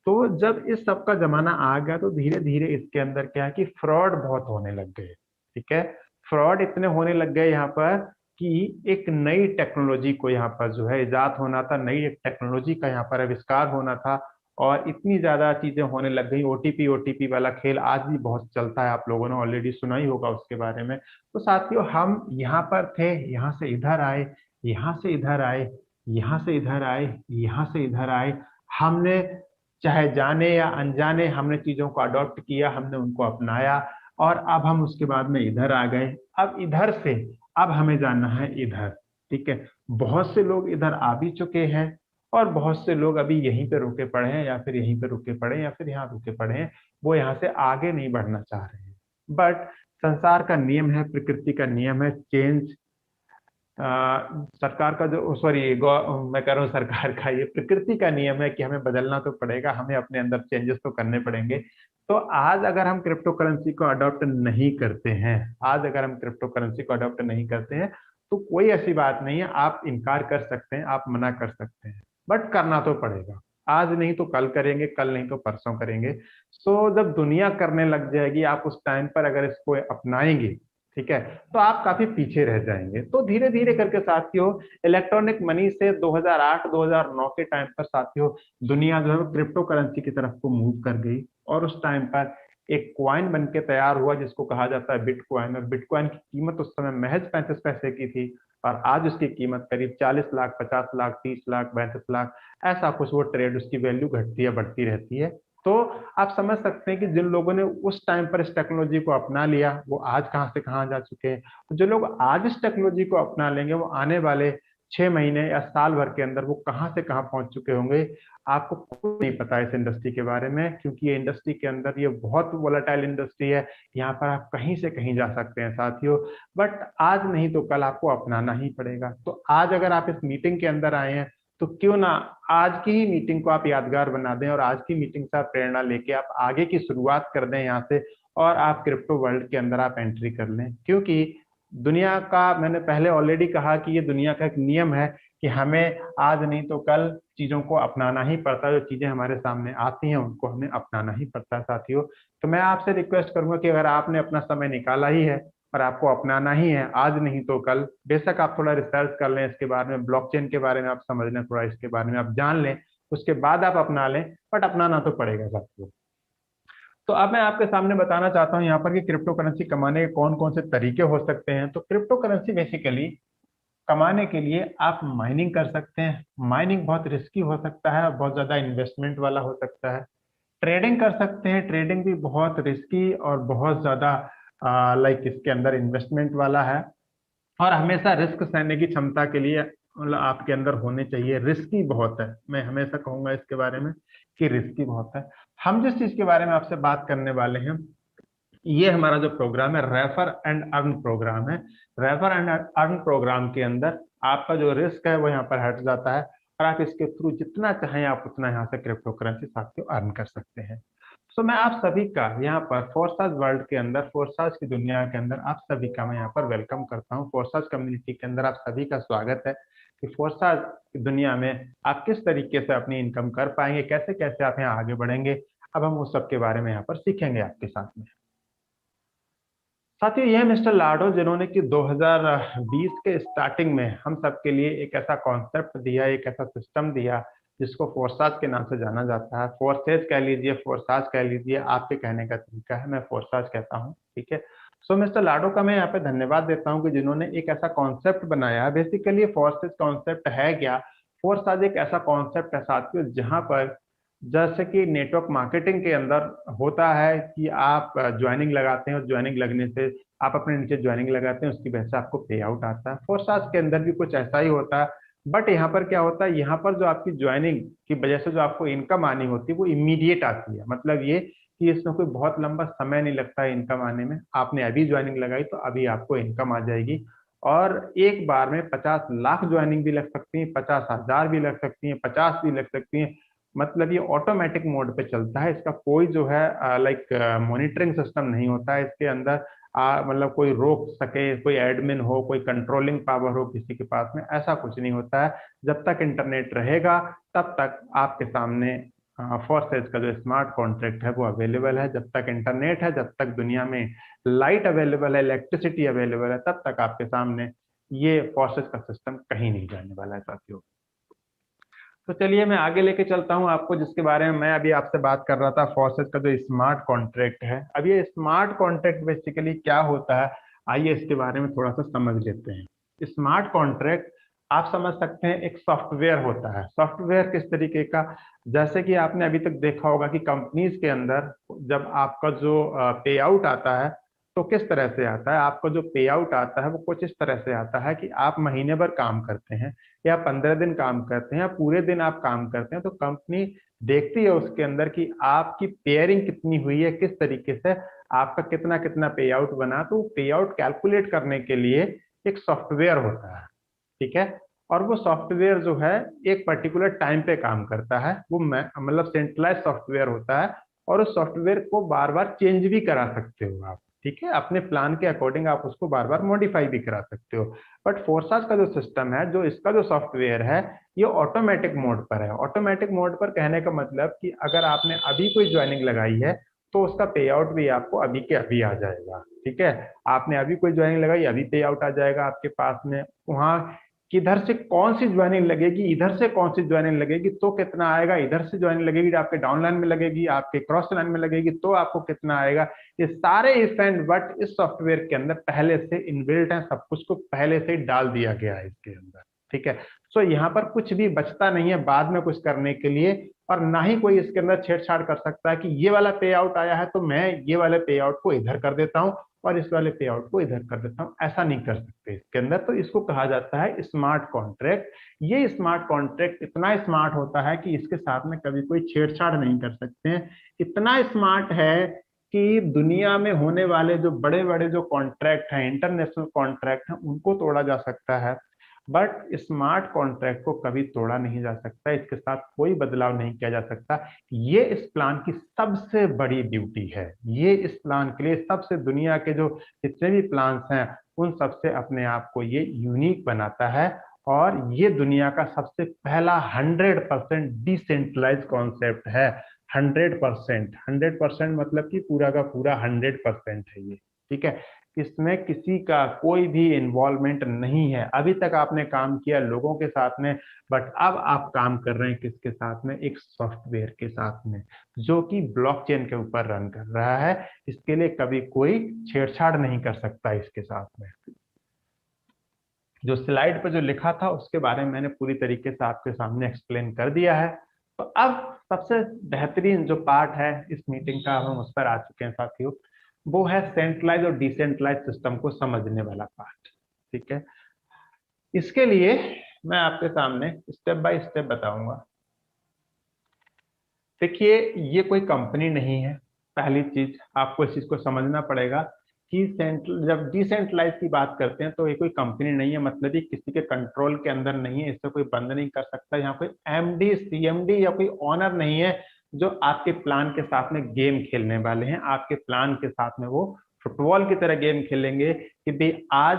तो जब इस सब का जमाना आ गया तो धीरे धीरे इसके अंदर क्या है कि फ्रॉड बहुत होने लग गए। ठीक है। फ्रॉड इतने होने लग गए यहाँ पर कि एक नई टेक्नोलॉजी को यहाँ पर जो है इजाद होना था, नई एक टेक्नोलॉजी का यहाँ पर आविष्कार होना था। और इतनी ज्यादा चीजें होने लग गई। ओटीपी ओटीपी वाला खेल आज भी बहुत चलता है, आप लोगों ने ऑलरेडी सुना ही होगा उसके बारे में। तो साथियों हम यहाँ पर थे, यहाँ से इधर आए, यहाँ से इधर आए, यहाँ से इधर आए, यहाँ से इधर आए। हमने चाहे जाने या अनजाने हमने चीजों को अडॉप्ट किया, हमने उनको अपनाया। और अब हम उसके बाद में इधर आ गए। अब इधर से अब हमें जाना है इधर। ठीक है। बहुत से लोग इधर आ भी चुके हैं और बहुत से लोग अभी यहीं पे रुके पड़े हैं, या फिर यहीं पे रुके पड़े हैं, या फिर यहाँ रुके पड़े हैं। वो यहाँ से आगे नहीं बढ़ना चाह रहे हैं। बट संसार का नियम है, प्रकृति का नियम है, चेंज। सरकार का जो, सॉरी, मैं कह रहा हूँ सरकार का, ये प्रकृति का नियम है कि हमें बदलना तो पड़ेगा, हमें अपने अंदर चेंजेस तो करने पड़ेंगे। तो आज अगर हम क्रिप्टो करेंसी को अडॉप्ट नहीं करते हैं, आज अगर हम क्रिप्टो करेंसी को अडॉप्ट नहीं करते हैं, तो कोई ऐसी बात नहीं है। आप इनकार कर सकते हैं, आप मना कर सकते हैं, बट करना तो पड़ेगा। आज नहीं तो कल करेंगे, कल नहीं तो परसों करेंगे। सो जब दुनिया करने लग जाएगी, आप उस टाइम पर अगर इसको अपनाएंगे, ठीक है, तो आप काफी पीछे रह जाएंगे। तो धीरे धीरे करके साथियों इलेक्ट्रॉनिक मनी से 2008-2009 के टाइम पर साथियों दुनिया जो है क्रिप्टो करेंसी की तरफ को मूव कर गई। और उस टाइम पर एक क्वाइन बन के तैयार हुआ जिसको कहा जाता है बिटकॉइन। और बिटकॉइन की कीमत उस समय महज 35 पैसे की थी, और आज उसकी कीमत करीब 40 लाख, 50 लाख, 30 लाख, 32 लाख, ऐसा कुछ वो ट्रेड, उसकी वैल्यू घटती है बढ़ती रहती है। तो आप समझ सकते हैं कि जिन लोगों ने उस टाइम पर इस टेक्नोलॉजी को अपना लिया वो आज कहाँ से कहाँ जा चुके हैं। जो लोग आज इस टेक्नोलॉजी को अपना लेंगे वो आने वाले 6 महीने या साल भर के अंदर वो कहाँ से कहाँ पहुंच चुके होंगे, आपको कुछ नहीं पता इस इंडस्ट्री के बारे में। क्योंकि ये इंडस्ट्री के अंदर ये बहुत वोलेटाइल इंडस्ट्री है, यहाँ पर आप कहीं से कहीं जा सकते हैं साथियों। बट आज नहीं तो कल आपको अपनाना ही पड़ेगा। तो आज अगर आप इस मीटिंग के अंदर आए हैं तो क्यों ना आज की ही मीटिंग को आप यादगार बना दें, और आज की मीटिंग से आप प्रेरणा लेके आप आगे की शुरुआत कर दें यहाँ से, और आप क्रिप्टो वर्ल्ड के अंदर आप एंट्री कर लें। क्योंकि दुनिया का, मैंने पहले ऑलरेडी कहा कि ये दुनिया का एक नियम है कि हमें आज नहीं तो कल चीजों को अपनाना ही पड़ता है। जो चीजें हमारे सामने आती हैं उनको हमें अपनाना ही पड़ता है साथियों। तो मैं आपसे रिक्वेस्ट करूंगा कि अगर आपने अपना समय निकाला ही है और आपको अपनाना ही है, आज नहीं तो कल, बेशक आप थोड़ा रिसर्च कर लें इसके बारे में, ब्लॉकचेन के बारे में आप समझ लें, थोड़ा इसके बारे में आप जान लें, उसके बाद आप अपना लें। बट अपनाना तो पड़ेगा साथियों। तो अब मैं आपके सामने बताना चाहता हूँ यहाँ पर कि क्रिप्टो करेंसी कमाने के कौन कौन से तरीके हो सकते हैं। तो क्रिप्टो करेंसी बेसिकली कमाने के लिए आप माइनिंग कर सकते हैं। माइनिंग बहुत रिस्की हो सकता है और बहुत ज्यादा इन्वेस्टमेंट वाला हो सकता है। ट्रेडिंग कर सकते हैं, ट्रेडिंग भी बहुत रिस्की और बहुत ज्यादा लाइक इसके अंदर इन्वेस्टमेंट वाला है। और हमेशा रिस्क सहने की क्षमता के लिए मतलब आपके अंदर होने चाहिए। रिस्की बहुत है, मैं हमेशा कहूंगा इसके बारे में कि रिस्की बहुत है। हम जिस चीज के बारे में आपसे बात करने वाले हैं, ये हमारा जो प्रोग्राम है रेफर एंड अर्न प्रोग्राम है। रेफर एंड अर्न प्रोग्राम के अंदर आपका जो रिस्क है वो यहाँ पर हट जाता है, और आप इसके थ्रू जितना चाहें आप उतना यहाँ से क्रिप्टो करेंसी साथियों अर्न कर सकते हैं। तो मैं आप सभी का यहाँ पर फोर्साज वर्ल्ड के अंदर, फोर्साज की दुनिया के अंदर आप सभी का मैं यहाँ पर वेलकम करता हूँ। फोर्साज कम्युनिटी के अंदर आप सभी का स्वागत है कि फोर्साज की दुनिया में आप किस तरीके से अपनी इनकम कर पाएंगे, कैसे कैसे आप यहाँ आगे बढ़ेंगे। अब हम उस सब के बारे में यहाँ पर सीखेंगे आपके साथ में। साथियों ये मिस्टर लाडो जिन्होंने कि 2020 के स्टार्टिंग में हम सबके लिए एक ऐसा कॉन्सेप्ट दिया, एक ऐसा सिस्टम दिया जिसको फोर्साज के नाम से जाना जाता है। फोर्सेज कह लीजिए, फोर्साज कह लीजिए, आपके कहने का तरीका है, मैं फोर्साज कहता हूँ। ठीक है। सो मिस्टर लाडो का मैं यहाँ पे धन्यवाद देता हूँ कि जिन्होंने एक ऐसा कॉन्सेप्ट बनाया। बेसिकली फोर्सेज कॉन्सेप्ट है क्या? फोर्साज एक ऐसा कॉन्सेप्ट है साथियों जहाँ पर जैसे कि नेटवर्क मार्केटिंग के अंदर होता है कि आप ज्वाइनिंग लगाते हैं और ज्वाइनिंग लगने से आप अपने नीचे ज्वाइनिंग लगाते हैं, उसकी वजह से आपको पे आउट आता है। फोर्साज के अंदर भी कुछ ऐसा ही होता है। बट यहाँ पर क्या होता है, यहाँ पर जो आपकी ज्वाइनिंग की वजह से जो आपको इनकम आनी होती है वो इमीडिएट आती है। मतलब ये कि इसमें कोई बहुत लंबा समय नहीं लगता है इनकम आने में। आपने अभी ज्वाइनिंग लगाई तो अभी आपको इनकम आ जाएगी। और एक बार में 50 लाख ज्वाइनिंग भी लग सकती है, 50,000 भी लग सकती है, 50 भी लग सकती है। मतलब ये ऑटोमेटिक मोड पे चलता है, इसका कोई जो है लाइक मॉनिटरिंग सिस्टम नहीं होता है इसके अंदर। मतलब कोई रोक सके, कोई एडमिन हो, कोई कंट्रोलिंग पावर हो किसी के पास में, ऐसा कुछ नहीं होता है। जब तक इंटरनेट रहेगा तब तक आपके सामने फोर्सेज का जो स्मार्ट कॉन्ट्रैक्ट है वो अवेलेबल है। जब तक इंटरनेट है, जब तक दुनिया में लाइट अवेलेबल है, इलेक्ट्रिसिटी अवेलेबल है, तब तक आपके सामने ये फोर्सेज का सिस्टम कहीं नहीं जाने वाला है साथियों। तो चलिए मैं आगे लेके चलता हूँ आपको, जिसके बारे में मैं अभी आपसे बात कर रहा था, फॉसेट का जो स्मार्ट कॉन्ट्रैक्ट है। अब ये स्मार्ट कॉन्ट्रैक्ट बेसिकली क्या होता है, आइए इसके बारे में थोड़ा सा समझ लेते हैं। स्मार्ट कॉन्ट्रैक्ट आप समझ सकते हैं एक सॉफ्टवेयर होता है। सॉफ्टवेयर किस तरीके का, जैसे कि आपने अभी तक देखा होगा कि कंपनीज के अंदर जब आपका जो पे आउट आता है तो किस तरह से आता है। आपका जो पे आउट आता है वो कुछ इस तरह से आता है कि आप महीने भर काम करते हैं या 15 दिन काम करते हैं या पूरे दिन आप काम करते हैं, तो कंपनी देखती है उसके अंदर कि आपकी पेयरिंग कितनी हुई है, किस तरीके से आपका कितना कितना पे आउट बना। तो पे आउट कैलकुलेट करने के लिए एक सॉफ्टवेयर होता है, ठीक है। और वो सॉफ्टवेयर जो है एक पर्टिकुलर टाइम पे काम करता है। वो मतलब सेंट्रलाइज सॉफ्टवेयर होता है और उस सॉफ्टवेयर को बार बार चेंज भी करा सकते हो आप, ठीक है। अपने प्लान के अकॉर्डिंग आप उसको बार बार मॉडिफाई भी करा सकते हो। बट फोरसास का जो सिस्टम है, जो इसका जो सॉफ्टवेयर है, ये ऑटोमेटिक मोड पर है। ऑटोमेटिक मोड पर कहने का मतलब कि अगर आपने अभी कोई ज्वाइनिंग लगाई है तो उसका पे आउट भी आपको अभी के अभी आ जाएगा, ठीक है। आपने अभी कोई ज्वाइनिंग लगाई, अभी पे आउट आ जाएगा आपके पास में। वहां किधर से कौन सी ज्वाइनिंग लगेगी, इधर से कौन सी ज्वाइनिंग लगेगी तो कितना आएगा, इधर से ज्वाइनिंग लगेगी आपके डाउन लाइन में लगेगी, आपके क्रॉस लाइन में लगेगी तो आपको कितना आएगा। ये सारे इफ एंड बट इस सॉफ्टवेयर के अंदर पहले से इनबिल्ट है, सब कुछ को पहले से ही डाल दिया गया है इसके अंदर, ठीक है। सो यहाँ पर कुछ भी बचता नहीं है बाद में कुछ करने के लिए। और ना ही कोई इसके अंदर छेड़छाड़ कर सकता है कि ये वाला पे आउट आया है तो मैं ये वाले पे आउट को इधर कर देता हूँ और इस वाले पे आउट को इधर कर देता हूँ, ऐसा नहीं कर सकते इसके अंदर। तो इसको कहा जाता है स्मार्ट कॉन्ट्रैक्ट। ये स्मार्ट कॉन्ट्रैक्ट इतना स्मार्ट होता है कि इसके साथ में कभी कोई छेड़छाड़ नहीं कर सकते हैं। इतना स्मार्ट है कि दुनिया में होने वाले जो बड़े बड़े जो कॉन्ट्रैक्ट हैं, इंटरनेशनल कॉन्ट्रैक्ट हैं, उनको तोड़ा जा सकता है बट स्मार्ट कॉन्ट्रैक्ट को कभी तोड़ा नहीं जा सकता। इसके साथ कोई बदलाव नहीं किया जा सकता। ये इस प्लान की सबसे बड़ी ब्यूटी है। ये इस प्लान के लिए सबसे, दुनिया के जो जितने भी प्लान्स हैं उन सबसे अपने आप को ये यूनिक बनाता है। और ये दुनिया का सबसे पहला 100% डिसेंट्रलाइज कॉन्सेप्ट है। 100%, 100% मतलब कि पूरा का पूरा 100% है ये, ठीक है। इसमें किसी का कोई भी इन्वॉल्वमेंट नहीं है। अभी तक आपने काम किया लोगों के साथ में, बट अब आप काम कर रहे हैं किसके साथ में, एक सॉफ्टवेयर के साथ में, जो कि ब्लॉकचेन के ऊपर रन कर रहा है। इसके लिए कभी कोई छेड़छाड़ नहीं कर सकता इसके साथ में। जो स्लाइड पर जो लिखा था उसके बारे में मैंने पूरी तरीके से आपके सामने एक्सप्लेन कर दिया है। तो अब सबसे बेहतरीन जो पार्ट है इस मीटिंग का, हम उस पर आ चुके हैं साथियों। वो है सेंट्रलाइज और डिसेंट्रलाइज सिस्टम को समझने वाला पार्ट, ठीक है। इसके लिए मैं आपके सामने स्टेप बाय स्टेप बताऊंगा। देखिए, ये कोई कंपनी नहीं है। पहली चीज आपको इस चीज को समझना पड़ेगा कि सेंट्रल, जब डिसेंट्रलाइज की बात करते हैं तो ये कोई कंपनी नहीं है। मतलब ये किसी के कंट्रोल के अंदर नहीं है, इससे कोई बंद नहीं कर सकता। यहाँ कोई एमडी सीएमडी या कोई ऑनर नहीं है जो आपके प्लान के साथ में गेम खेलने वाले हैं। आपके प्लान के साथ में वो फुटबॉल की तरह गेम खेलेंगे कि भाई आज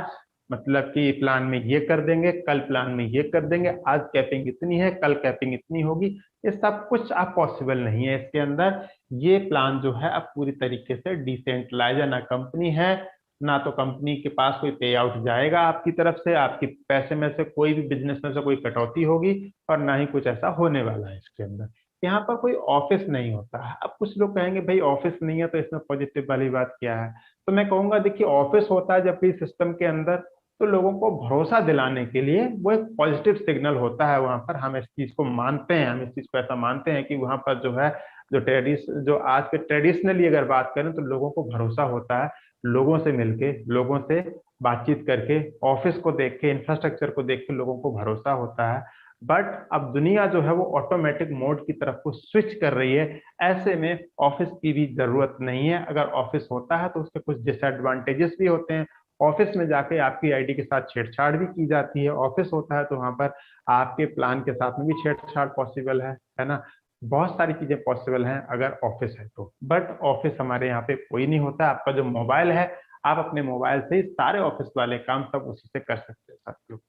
मतलब कि प्लान में ये कर देंगे, कल प्लान में ये कर देंगे, आज कैपिंग इतनी है, कल कैपिंग इतनी होगी। ये सब कुछ अब पॉसिबल नहीं है इसके अंदर। ये प्लान जो है अब पूरी तरीके से डिसेंट्रलाइज है। ना कंपनी है, ना तो कंपनी के पास कोई पे आउट जाएगा आपकी तरफ से, आपके पैसे में से कोई भी बिजनेस में से कोई कटौती होगी, और ना ही कुछ ऐसा होने वाला है इसके अंदर। यहाँ पर कोई ऑफिस नहीं होता है। अब कुछ लोग कहेंगे भाई ऑफिस नहीं है तो इसमें पॉजिटिव वाली बात क्या है। तो मैं कहूंगा देखिए, ऑफिस होता है जब भी सिस्टम के अंदर तो लोगों को भरोसा दिलाने के लिए वो एक पॉजिटिव सिग्नल होता है। वहां पर हम इस चीज को मानते हैं, हम इस चीज को ऐसा मानते हैं कि वहां पर जो है जो आज के ट्रेडिशनली अगर बात करें तो लोगों को भरोसा होता है लोगों से मिलके, लोगों से बातचीत करके, ऑफिस को देख के, इंफ्रास्ट्रक्चर को देख के लोगों को भरोसा होता है। बट अब दुनिया जो है वो ऑटोमेटिक मोड की तरफ को स्विच कर रही है। ऐसे में ऑफिस की भी जरूरत नहीं है। अगर ऑफिस होता है तो उसके कुछ डिसएडवांटेजेस भी होते हैं। ऑफिस में जाके आपकी आईडी के साथ छेड़छाड़ भी की जाती है। ऑफिस होता है तो वहां पर आपके प्लान के साथ में भी छेड़छाड़ पॉसिबल है ना। बहुत सारी चीजें पॉसिबल हैं अगर ऑफिस है तो। बट ऑफिस हमारे यहाँ पे कोई नहीं होता। आपका जो मोबाइल है, आप अपने मोबाइल से ही सारे ऑफिस वाले काम सब उसी से कर सकते हैं साथियों।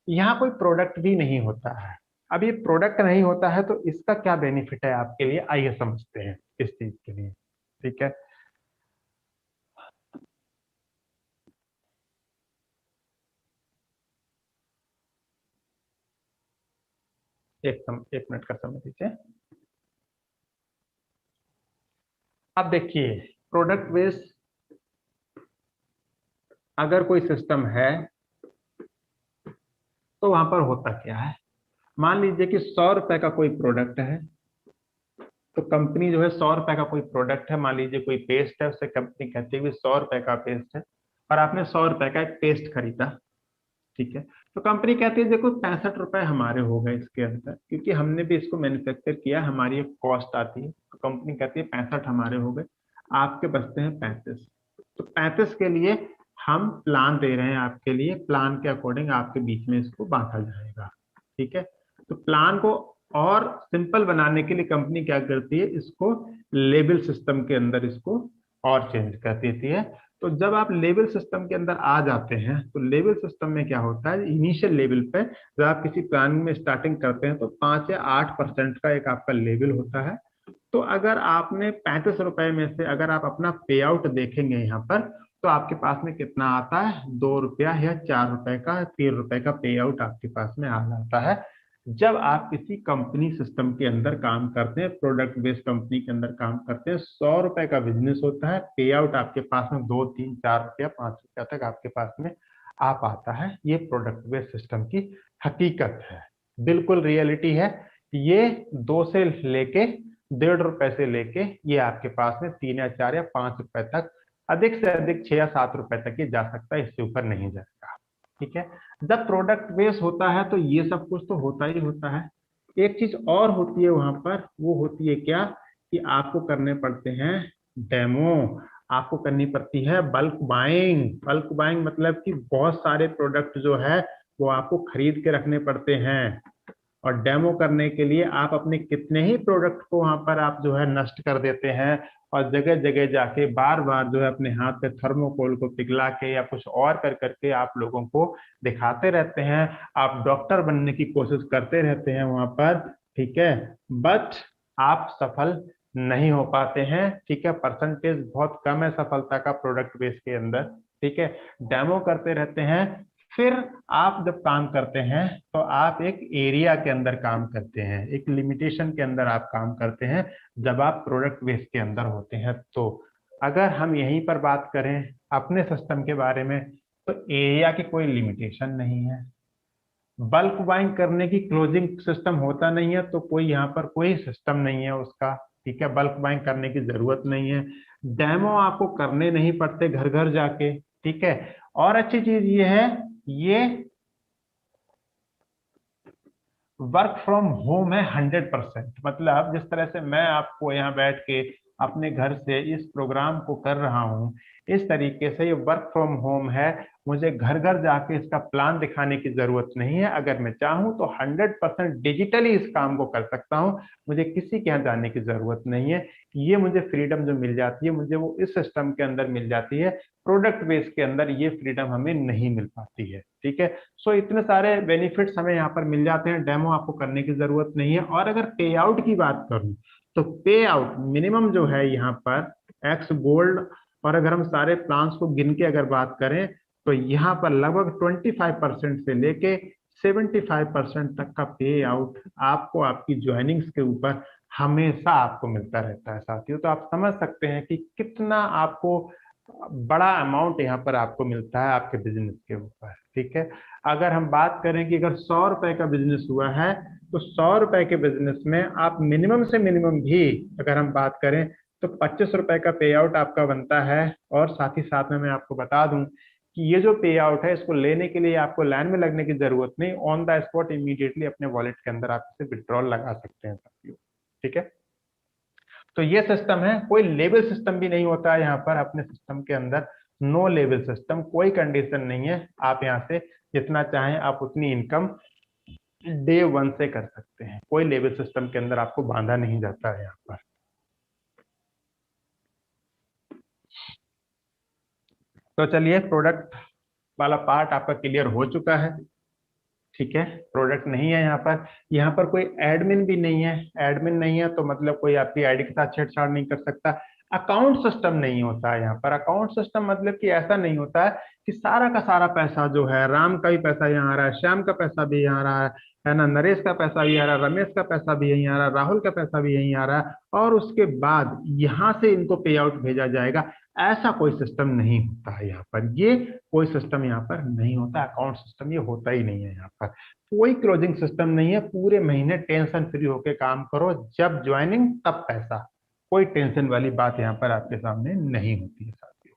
यहाँ कोई प्रोडक्ट भी नहीं होता है। अब ये प्रोडक्ट नहीं होता है तो इसका क्या बेनिफिट है आपके लिए, आइए समझते हैं इस चीज के लिए। ठीक है, एक मिनट का समय दीजिए। अब देखिए, प्रोडक्ट बेस्ड अगर कोई सिस्टम है तो वहां पर होता क्या है। मान लीजिए कि 100 रुपए का कोई प्रोडक्ट है, तो कंपनी जो है 100 रुपए का कोई प्रोडक्ट है, मान लीजिए कोई पेस्ट है, उससे कंपनी कहती है कि 100 रुपए का पेस्ट है, और आपने 100 रुपए का एक पेस्ट खरीदा। ठीक है, तो कंपनी कहती है देखो 65 रुपए हमारे हो गए इसके अंदर, क्योंकि हमने भी इसको मैन्युफैक्चर किया, हमारी एक कॉस्ट आती है। तो कंपनी कहती है 65 हमारे हो गए, आपके बचते हैं 35। तो 35 के लिए हम प्लान दे रहे हैं आपके लिए, प्लान के अकॉर्डिंग आपके बीच में इसको बांटा जाएगा। ठीक है, तो प्लान को और सिंपल बनाने के लिए कंपनी क्या करती है, इसको लेबल सिस्टम के अंदर इसको और चेंज कर देती है। तो जब आप लेवल सिस्टम के अंदर आ जाते हैं तो लेवल सिस्टम में क्या होता है, इनिशियल लेवल पे जब आप किसी प्लान में स्टार्टिंग करते हैं तो 5 या 8% का एक आपका लेवल होता है। तो अगर आपने 35 रुपए में से अगर आप अपना पे आउट देखेंगे यहाँ पर, तो आपके पास में कितना आता है, 2 रुपया या 4 रुपए का, 3 रुपए का पे आउट आपके पास में आ जाता है। जब आप किसी कंपनी सिस्टम के अंदर काम करते हैं, प्रोडक्ट बेस्ड कंपनी के अंदर काम करते हैं, 100 रुपए का बिजनेस होता है, पे आउट आपके पास में 2, 3, 4 रुपया, 5 रुपया तक आपके पास में आ पाता है। ये प्रोडक्ट बेस्ड सिस्टम की हकीकत है, बिल्कुल रियलिटी है। ये 2 से लेके 1.5 रुपए से लेके ये आपके पास में 3 या 4 या 5 रुपए तक, अधिक से अधिक 6 या 7 रुपए तक ये जा सकता है, इससे ऊपर नहीं जाएगा। ठीक है, जब प्रोडक्ट बेस होता है तो ये सब कुछ तो होता ही होता है। एक चीज और होती है वहां पर, वो होती है क्या, कि आपको करने पड़ते हैं डेमो, आपको करनी पड़ती है बल्क बाइंग। बल्क बाइंग मतलब कि बहुत सारे प्रोडक्ट जो है वो आपको खरीद के रखने पड़ते हैं, और डेमो करने के लिए आप अपने कितने ही प्रोडक्ट को वहां पर आप जो है नष्ट कर देते हैं, और जगह जगह जाके बार बार जो है अपने हाथ पे थर्मोकोल को पिघला के या कुछ और कर करके आप लोगों को दिखाते रहते हैं। आप डॉक्टर बनने की कोशिश करते रहते हैं वहां पर। ठीक है, बट आप सफल नहीं हो पाते हैं। ठीक है, परसेंटेज बहुत कम है सफलता का प्रोडक्ट बेस के अंदर। ठीक है, डेमो करते रहते हैं। फिर आप जब काम करते हैं तो आप एक एरिया के अंदर काम करते हैं, एक लिमिटेशन के अंदर आप काम करते हैं जब आप प्रोडक्ट बेस के अंदर होते हैं। तो अगर हम यहीं पर बात करें अपने सिस्टम के बारे में, तो एरिया की कोई लिमिटेशन नहीं है, बल्क बाइंग करने की क्लोजिंग सिस्टम होता नहीं है, तो कोई यहाँ पर कोई सिस्टम नहीं है उसका। ठीक है, बल्क बाइंग करने की जरूरत नहीं है, डेमो आपको करने नहीं पड़ते घर घर जाके। ठीक है, और अच्छी चीज ये है, ये वर्क फ्रॉम होम है 100%। मतलब जिस तरह से मैं आपको यहाँ बैठ के अपने घर से इस प्रोग्राम को कर रहा हूँ, इस तरीके से ये वर्क फ्रॉम होम है। मुझे घर घर जाके इसका प्लान दिखाने की जरूरत नहीं है। अगर मैं चाहूँ तो 100% डिजिटली इस काम को कर सकता हूँ, मुझे किसी के यहाँ जाने की जरूरत नहीं है। ये मुझे फ्रीडम जो मिल जाती है, मुझे वो इस सिस्टम के अंदर मिल जाती है। प्रोडक्ट बेस के अंदर ये फ्रीडम हमें नहीं मिल पाती है। ठीक है, सो इतने सारे बेनिफिट्स हमें यहाँ पर मिल जाते हैं, डेमो आपको करने की जरूरत नहीं है। और अगर पे आउट की बात करूं तो पे आउट मिनिमम जो है यहाँ पर एक्स गोल्ड, और अगर हम सारे प्लान्स को गिन के अगर बात करें तो यहाँ पर लगभग 25% से लेके 75% तक का पे आउट आपको आपकी ज्वाइनिंग्स के ऊपर हमेशा आपको मिलता रहता है साथियों। तो आप समझ सकते हैं कि कितना आपको बड़ा अमाउंट यहाँ पर आपको मिलता है आपके बिजनेस के ऊपर। ठीक है, अगर हम बात करें कि अगर 100 रुपए का बिजनेस हुआ है तो 100 रुपए के बिजनेस में आप मिनिमम से मिनिमम भी अगर हम बात करें तो 25 रुपए का पे आउट आपका बनता है। और साथ ही साथ में मैं आपको बता दूं कि ये जो पे आउट है इसको लेने के लिए आपको लाइन में लगने की जरूरत नहीं, ऑन द स्पॉट इमीडिएटली अपने वॉलेट के अंदर आप इसे विड्रॉल लगा सकते हैं साथियों। ठीक है, तो ये सिस्टम है, कोई लेवल सिस्टम भी नहीं होता है यहाँ पर अपने सिस्टम के अंदर। नो लेवल सिस्टम, कोई कंडीशन नहीं है, आप यहाँ से जितना चाहें आप उतनी इनकम डे वन से कर सकते हैं, कोई लेवल सिस्टम के अंदर आपको बांधा नहीं जाता है यहाँ पर। तो चलिए, प्रोडक्ट वाला पार्ट आपका क्लियर हो चुका है। ठीक है, प्रोडक्ट नहीं है यहाँ पर कोई एडमिन भी नहीं है। एडमिन नहीं है तो मतलब कोई आपकी आईडी के साथ छेड़छाड़ नहीं कर सकता। अकाउंट सिस्टम नहीं होता है यहाँ पर। अकाउंट सिस्टम मतलब कि ऐसा नहीं होता है कि सारा का सारा पैसा जो है, राम का भी पैसा यहाँ आ रहा है, श्याम का पैसा भी यहाँ आ रहा है ना, नरेश का पैसा भी आ रहा है, रमेश का पैसा भी यहीं आ रहा है, राहुल का पैसा भी यहीं आ रहा है, और उसके बाद यहाँ से इनको पे आउट भेजा जाएगा। ऐसा कोई सिस्टम नहीं होता है यहाँ पर। ये कोई सिस्टम यहाँ पर नहीं होता, अकाउंट सिस्टम ये होता ही नहीं है यहाँ पर। कोई क्लोजिंग सिस्टम नहीं है, पूरे महीने टेंशन फ्री होके काम करो, जब ज्वाइनिंग तब पैसा। कोई टेंशन वाली बात यहाँ पर आपके सामने नहीं होती है साथियों।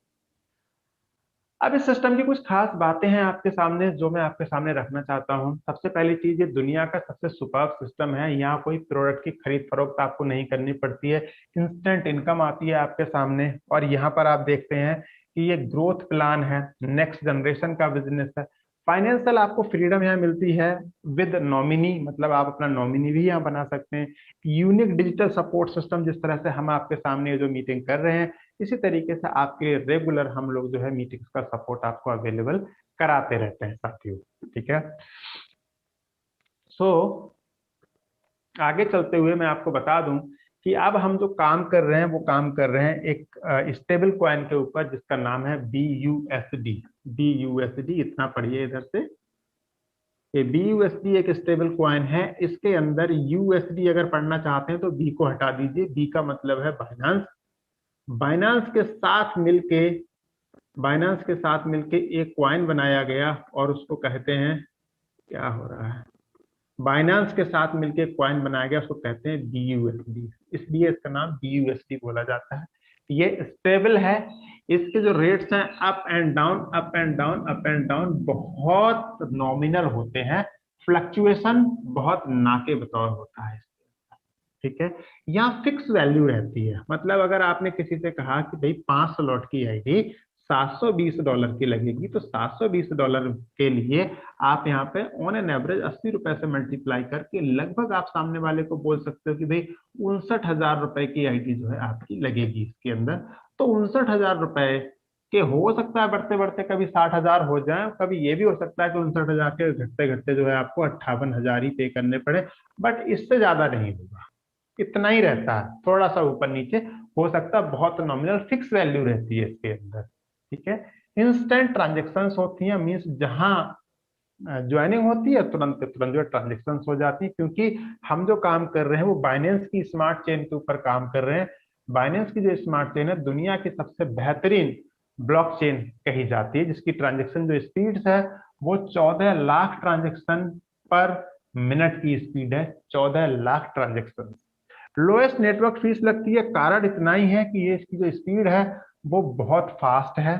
अब इस सिस्टम की कुछ खास बातें हैं आपके सामने जो मैं आपके सामने रखना चाहता हूँ। सबसे पहली चीज, ये दुनिया का सबसे सुपर सिस्टम है। यहाँ कोई प्रोडक्ट की खरीद फरोख्त आपको नहीं करनी पड़ती है, इंस्टेंट इनकम आती है आपके सामने। और यहाँ पर आप देखते हैं कि ये ग्रोथ प्लान है, नेक्स्ट जनरेशन का बिजनेस है। फाइनेंशियल आपको फ्रीडम यहाँ मिलती है विद नॉमिनी, मतलब आप अपना नॉमिनी भी यहाँ बना सकते हैं। यूनिक डिजिटल सपोर्ट सिस्टम, जिस तरह से हम आपके सामने जो मीटिंग कर रहे हैं इसी तरीके से आपके रेगुलर हम लोग जो है मीटिंग्स का सपोर्ट आपको अवेलेबल कराते रहते हैं साथियों। ठीक है, सो आगे चलते हुए मैं आपको बता दूं कि अब हम जो काम कर रहे हैं वो काम कर रहे हैं एक स्टेबल कॉइन के ऊपर जिसका नाम है BUSD। BUSD, इतना पढ़िए इधर से, ये BUSD एक स्टेबल कॉइन है। इसके अंदर USD अगर पढ़ना चाहते हैं तो बी को हटा दीजिए, बी का मतलब है बाइनांस। बाइनांस के साथ मिलके बाइनांस के साथ मिलके एक कॉइन बनाया गया और उसको कहते हैं, क्या हो रहा है, बाइनांस के साथ मिलके कॉइन बनाया गया, उसको कहते हैं BUSD। इसलिए इसका नाम BUSD बोला जाता है। ये स्टेबल है, इसके जो रेट्स हैं up and down, up and down, up and down, बहुत नॉमिनल होते हैं, फ्लक्चुएशन बहुत ना के बतौर होता है। ठीक है, यहाँ फिक्स वैल्यू रहती है। मतलब अगर आपने किसी से कहा कि भाई 500 लॉट की आईडी $720 की लगेगी, तो $720 के लिए आप यहाँ पे ऑन एन एवरेज 80 रुपए से मल्टीप्लाई करके लगभग आप सामने वाले को बोल सकते हो कि भाई 59,000 रुपए की आईडी जो है आपकी लगेगी इसके अंदर। तो 59,000 रुपए के हो सकता है बढ़ते बढ़ते कभी 60,000 हो जाए, कभी ये भी हो सकता है कि 59,000 के घटते घटते जो है आपको 58,000 ही पे करने पड़े, बट इससे ज्यादा नहीं होगा, इतना ही रहता है, थोड़ा सा ऊपर नीचे हो सकता है, बहुत नॉमिनल फिक्स वैल्यू रहती है इसके अंदर। ठीक है, इंस्टेंट ट्रांजेक्शन्स होती हैं, मींस जहां ज्वाइनिंग होती है तुरंत तुरंत जो ट्रांजेक्शन हो जाती है, क्योंकि हम जो काम कर रहे हैं वो बाइनेंस की स्मार्ट चेन के ऊपर काम कर रहे हैं। बाइनेंस की जो स्मार्ट चेन है दुनिया की सबसे बेहतरीन ब्लॉकचेन कही जाती है, जिसकी ट्रांजेक्शन जो स्पीड है वो 14 लाख ट्रांजेक्शन पर मिनट की स्पीड है, 14 lakh transaction. Lowest network fees लगती है, कारण इतना ही है कि ये इसकी जो स्पीड है वो बहुत फास्ट है।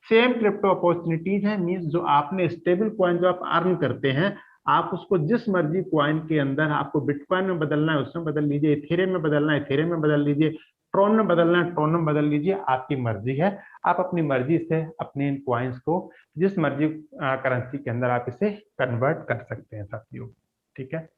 सेम क्रिप्टो अपॉर्चुनिटीज है, मींस जो आपने स्टेबल कॉइन जो आप अर्न करते हैं, आप उसको जिस मर्जी कॉइन के अंदर आपको बिटकॉइन में बदलना है उसमें बदल लीजिए, इथेरियम में बदलना है इथेरियम में बदल लीजिए, ट्रॉन में बदलना है ट्रॉन में बदल लीजिए, आपकी मर्जी है। आप अपनी मर्जी से अपने इन कॉइन्स को जिस मर्जी करेंसी के अंदर आप इसे कन्वर्ट कर सकते हैं साथियों। ठीक है,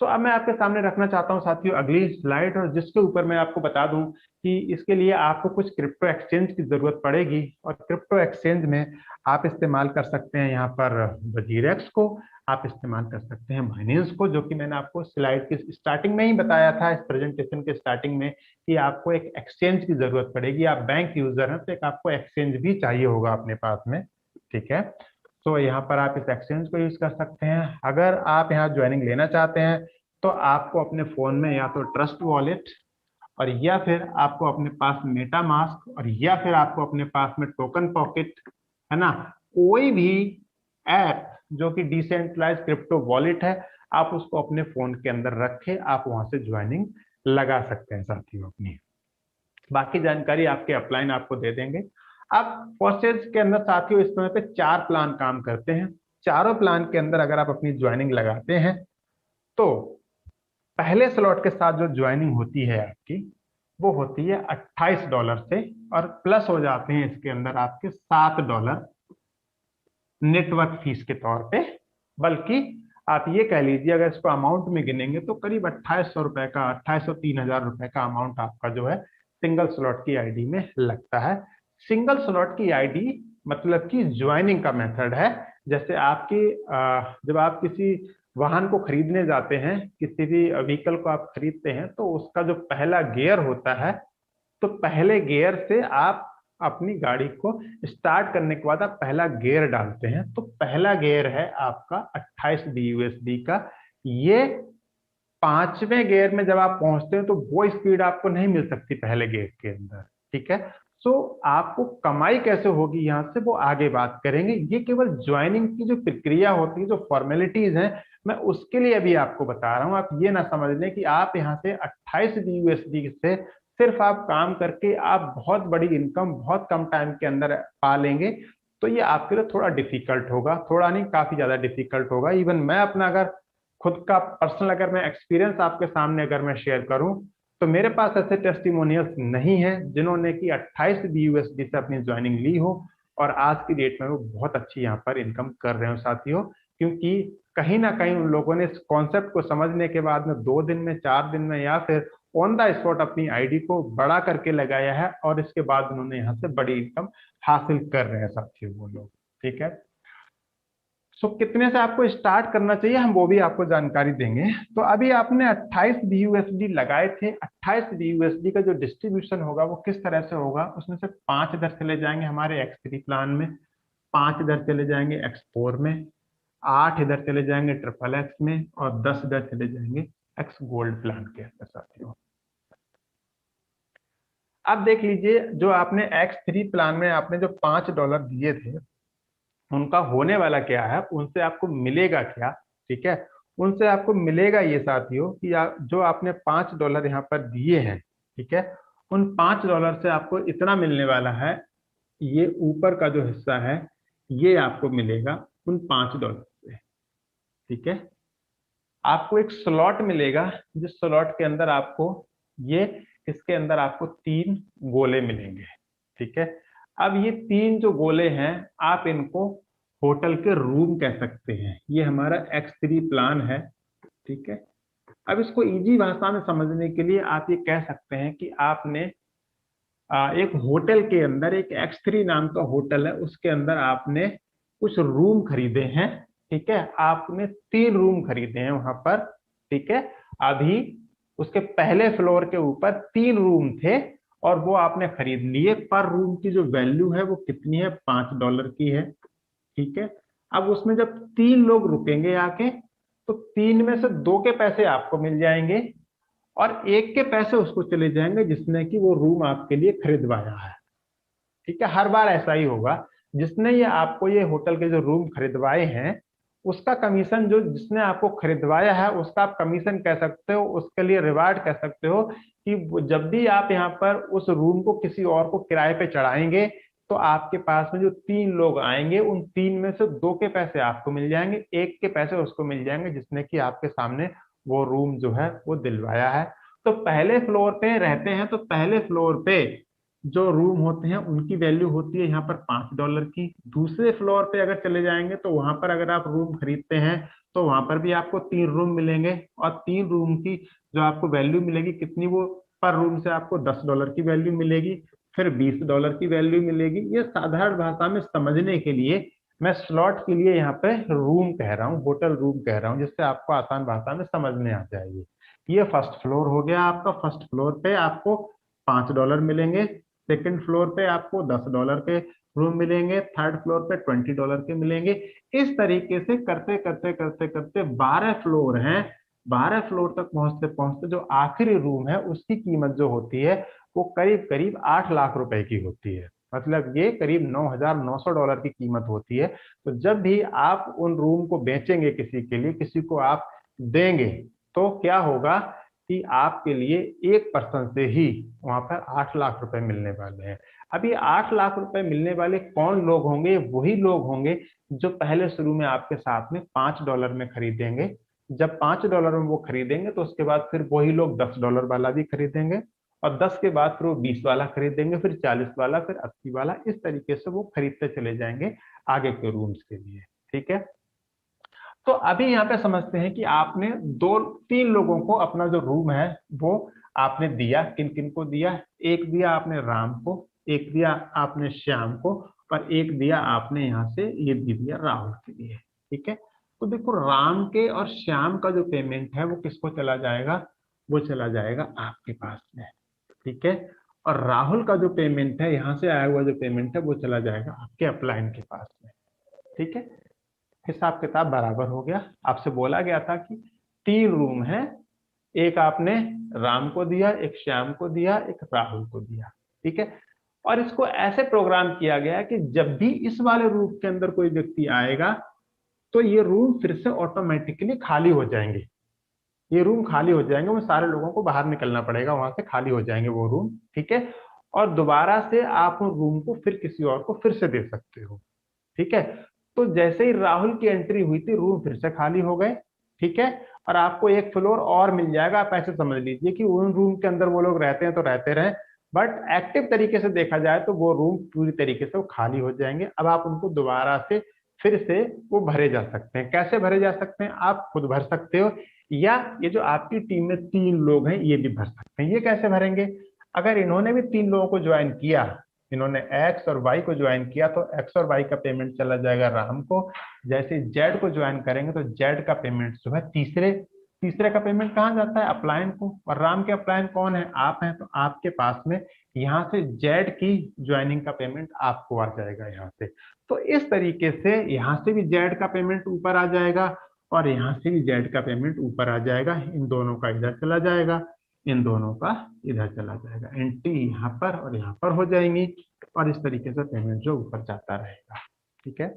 सो अब मैं आपके सामने रखना चाहता हूं साथियों अगली स्लाइड, और जिसके ऊपर मैं आपको बता दूं कि इसके लिए आपको कुछ क्रिप्टो एक्सचेंज की जरूरत पड़ेगी। और क्रिप्टो एक्सचेंज में आप इस्तेमाल कर सकते हैं यहाँ पर वजीरेक्स को, आप इस्तेमाल कर सकते हैं बाइनेंस को, जो कि मैंने आपको स्लाइड की स्टार्टिंग में ही बताया था, इस प्रेजेंटेशन के स्टार्टिंग में, कि आपको एक एक्सचेंज की जरूरत पड़ेगी। आप बैंक यूजर हैं तो एक आपको एक्सचेंज भी चाहिए होगा अपने पास में। ठीक है, तो यहाँ पर आप इस एक्सचेंज को यूज कर सकते हैं। अगर आप यहाँ ज्वाइनिंग लेना चाहते हैं तो आपको अपने फोन में या तो ट्रस्ट वॉलेट, और या फिर आपको अपने पास मेटा मास्क, और या फिर आपको अपने पास में टोकन पॉकेट, है ना, कोई भी ऐप जो कि डिसेंट्रलाइज क्रिप्टो वॉलेट है, आप उसको अपने फोन के अंदर रखे आप वहां से ज्वाइनिंग लगा सकते हैं साथियों अपनी। बाकी जानकारी आपके अपलाइन आपको दे देंगे। अब फर्स्ट एज के अंदर साथियों इस समय पे 4 प्लान काम करते हैं। चारों प्लान के अंदर अगर आप अपनी ज्वाइनिंग लगाते हैं तो पहले स्लॉट के साथ जो ज्वाइनिंग होती है आपकी वो होती है $28 से, और प्लस हो जाते हैं इसके अंदर आपके $7 नेटवर्क फीस के तौर पे। बल्कि आप ये कह लीजिए अगर इसको अमाउंट में गिनेंगे तो करीब 2800 रुपए का, 2800-3000 रुपए का अमाउंट आपका जो है सिंगल स्लॉट की आईडी में लगता है। सिंगल स्लॉट की आईडी मतलब कि ज्वाइनिंग का मेथड है। जैसे आपकी जब आप किसी वाहन को खरीदने जाते हैं, किसी भी व्हीकल को आप खरीदते हैं, तो उसका जो पहला गियर होता है, तो पहले गियर से आप अपनी गाड़ी को स्टार्ट करने के बाद आप पहला गियर डालते हैं। तो पहला गियर है आपका 28 DUSD का। ये 5वें गियर में जब आप पहुंचते हैं तो वो स्पीड आपको नहीं मिल सकती पहले गियर के अंदर। ठीक है, सो आपको कमाई कैसे होगी यहाँ से वो आगे बात करेंगे। ये केवल ज्वाइनिंग की जो प्रक्रिया होती है, जो फॉर्मेलिटीज हैं, मैं उसके लिए अभी आपको बता रहा हूँ। आप ये ना समझ लें कि आप यहाँ से 28 DUSD से सिर्फ आप काम करके आप बहुत बड़ी इनकम बहुत कम टाइम के अंदर पा लेंगे। तो ये आपके लिए थोड़ा डिफिकल्ट होगा, थोड़ा नहीं काफी ज्यादा डिफिकल्ट होगा। इवन मैं अपना अगर खुद का पर्सनल अगर मैं एक्सपीरियंस आपके सामने अगर मैं शेयर करूं तो मेरे पास ऐसे टेस्टिमोनियल्स नहीं है जिन्होंने कि 28 DUSD से अपनी ज्वाइनिंग ली हो और आज की डेट में वो बहुत अच्छी यहाँ पर इनकम कर रहे हो साथियों। क्योंकि कहीं ना कहीं उन लोगों ने इस कॉन्सेप्ट को समझने के बाद में 2 दिन में, 4 दिन में या फिर ऑन द स्पॉट अपनी आईडी को बड़ा करके लगाया है और इसके बाद उन्होंने यहाँ से बड़ी इनकम हासिल कर रहे हैं साथियों वो लोग। ठीक है, सो कितने से आपको स्टार्ट करना चाहिए हम वो भी आपको जानकारी देंगे। तो अभी आपने 28 DUSD लगाए थे। 28 DUSD का जो डिस्ट्रीब्यूशन होगा वो किस तरह से होगा, उसमें से 5 इधर चले जाएंगे हमारे X3 प्लान में, 5 इधर चले जाएंगे X4 में, 8 इधर चले जाएंगे XXX में, और 10 इधर चले जाएंगे X गोल्ड प्लान के अंदर साथियों। अब देख लीजिए जो आपने X3 प्लान में आपने जो $5 दिए थे उनका होने वाला क्या है, उनसे आपको मिलेगा क्या। ठीक है, उनसे आपको मिलेगा ये साथियों कि जो आपने $5 यहाँ पर दिए हैं, ठीक है, उन $5 से आपको इतना मिलने वाला है। ये ऊपर का जो हिस्सा है ये आपको मिलेगा उन $5 से। ठीक है, आपको एक स्लॉट मिलेगा जिस स्लॉट के अंदर आपको ये इसके अंदर आपको 3 गोले मिलेंगे। ठीक है, अब ये 3 जो गोले हैं आप इनको होटल के रूम कह सकते हैं। ये हमारा X3 प्लान है। ठीक है, अब इसको इजी भाषा में समझने के लिए आप ये कह सकते हैं कि आपने एक होटल के अंदर, एक X3 नाम का होटल है, उसके अंदर आपने कुछ रूम खरीदे हैं। ठीक है, आपने 3 रूम खरीदे हैं वहां पर। ठीक है, अभी उसके पहले फ्लोर के ऊपर 3 रूम थे और वो आपने खरीद लिए। पर रूम की जो वैल्यू है वो कितनी है, $5 की है। ठीक है, अब उसमें जब 3 लोग रुकेंगे आके तो 3 में से 2 के पैसे आपको मिल जाएंगे और 1 के पैसे उसको चले जाएंगे जिसने कि वो रूम आपके लिए खरीदवाया है। ठीक है, हर बार ऐसा ही होगा। जिसने ये आपको ये होटल के जो रूम खरीदवाए हैं उसका कमीशन, जो जिसने आपको खरीदवाया है उसका आप कमीशन कह सकते हो, उसके लिए रिवार्ड कह सकते हो कि जब भी आप यहाँ पर उस रूम को किसी और को किराए पे चढ़ाएंगे तो आपके पास में जो 3 लोग आएंगे उन 3 में से 2 के पैसे आपको मिल जाएंगे, 1 के पैसे उसको मिल जाएंगे जिसने कि आपके सामने वो रूम जो है वो दिलवाया है। तो पहले फ्लोर पे रहते हैं तो पहले फ्लोर पे जो रूम होते हैं उनकी वैल्यू होती है यहाँ पर $5 की। दूसरे फ्लोर पे अगर चले जाएंगे तो वहां पर अगर आप रूम खरीदते हैं तो वहां पर भी आपको 3 रूम मिलेंगे और 3 रूम की जो आपको वैल्यू मिलेगी कितनी, वो पर रूम से आपको $10 की वैल्यू मिलेगी, फिर $20 की वैल्यू मिलेगी। ये साधारण भाषा में समझने के लिए मैं स्लॉट के लिए यहाँ पे रूम कह रहा हूँ, होटल रूम कह रहा हूँ, जिससे आपको आसान भाषा में समझ में आ जाएगी। ये फर्स्ट फ्लोर हो गया आपका। फर्स्ट फ्लोर पे आपको $5 मिलेंगे, सेकंड फ्लोर पे आपको $10 के रूम मिलेंगे, थर्ड फ्लोर पे $20 के मिलेंगे। इस तरीके से करते करते करते करते 12 फ्लोर हैं। 12 फ्लोर तक पहुंचते पहुंचते जो आखिरी रूम है उसकी कीमत जो होती है वो करीब करीब 8 लाख रुपए की होती है। मतलब ये करीब $9,900 की कीमत होती है। तो जब भी आप उन रूम को बेचेंगे किसी के लिए, किसी को आप देंगे तो क्या होगा कि आपके लिए एक पर्सन से ही वहां पर 8 लाख रुपए मिलने वाले हैं। अब ये 8 लाख रुपए मिलने वाले कौन लोग होंगे? वही लोग होंगे जो पहले शुरू में आपके साथ में $5 में खरीदेंगे। जब $5 में वो खरीदेंगे तो उसके बाद फिर वही लोग $10 वाला भी खरीदेंगे, और 10 के बाद फिर वो 20 वाला खरीदेंगे, फिर 40 वाला, फिर 80 वाला। इस तरीके से वो खरीदते चले जाएंगे आगे के रूम्स के लिए। ठीक है, तो अभी यहाँ पे समझते हैं कि आपने दो तीन लोगों को अपना जो रूम है वो आपने दिया। किन किन को दिया? एक दिया आपने राम को, एक दिया आपने श्याम को, और एक दिया आपने यहाँ से ये दे दिया राहुल के लिए। ठीक है, तो देखो राम के और श्याम का जो पेमेंट है वो किसको चला जाएगा? वो चला जाएगा आपके पास में। ठीक है, और राहुल का जो पेमेंट है, यहाँ से आया हुआ जो पेमेंट है, वो चला जाएगा आपके अपलाइन के पास में। ठीक है, हिसाब किताब बराबर हो गया। आपसे बोला गया था कि 3 रूम है, एक आपने राम को दिया, एक श्याम को दिया, एक राहुल को दिया। ठीक है, और इसको ऐसे प्रोग्राम किया गया कि जब भी इस वाले रूम के अंदर कोई व्यक्ति आएगा तो ये रूम फिर से ऑटोमेटिकली खाली हो जाएंगे। ये रूम खाली हो जाएंगे, वो सारे लोगों को बाहर निकलना पड़ेगा, वहां से खाली हो जाएंगे वो रूम। ठीक है, और दोबारा से आप उन रूम को फिर किसी और को फिर से दे सकते हो। ठीक है, तो जैसे ही राहुल की एंट्री हुई थी रूम फिर से खाली हो गए। ठीक है, और आपको एक फ्लोर और मिल जाएगा। आप ऐसे समझ लीजिए कि उन रूम के अंदर वो लोग रहते हैं तो रहते रहे, बट एक्टिव तरीके से देखा जाए तो वो रूम पूरी तरीके से वो खाली हो जाएंगे। अब आप उनको दोबारा से फिर से वो भरे जा सकते हैं। कैसे भरे जा सकते हैं? आप खुद भर सकते हो, या ये जो आपकी टीम में 3 लोग हैं ये भी भर सकते हैं। ये कैसे भरेंगे? अगर इन्होंने भी 3 लोगों को ज्वाइन किया, इन्होंने एक्स और वाई को ज्वाइन किया, तो एक्स और वाई का पेमेंट चला जाएगा राम को। जैसे जेड को ज्वाइन करेंगे तो जेड का पेमेंट जो है तीसरे तीसरे का पेमेंट कहाँ जाता है? अपलायन को। और राम के अपलायन कौन है? आप हैं, तो आपके पास में यहाँ से जेड की ज्वाइनिंग का पेमेंट आपको आ जाएगा यहाँ से। तो इस तरीके से यहाँ से भी जेड का पेमेंट ऊपर आ जाएगा, और यहाँ से भी जेड का पेमेंट ऊपर आ जाएगा। इन दोनों का इधर चला जाएगा, इन दोनों का इधर चला जाएगा। एंट्री यहाँ पर और यहाँ पर हो जाएंगी, और इस तरीके से पेमेंट जो ऊपर जाता रहेगा। ठीक है,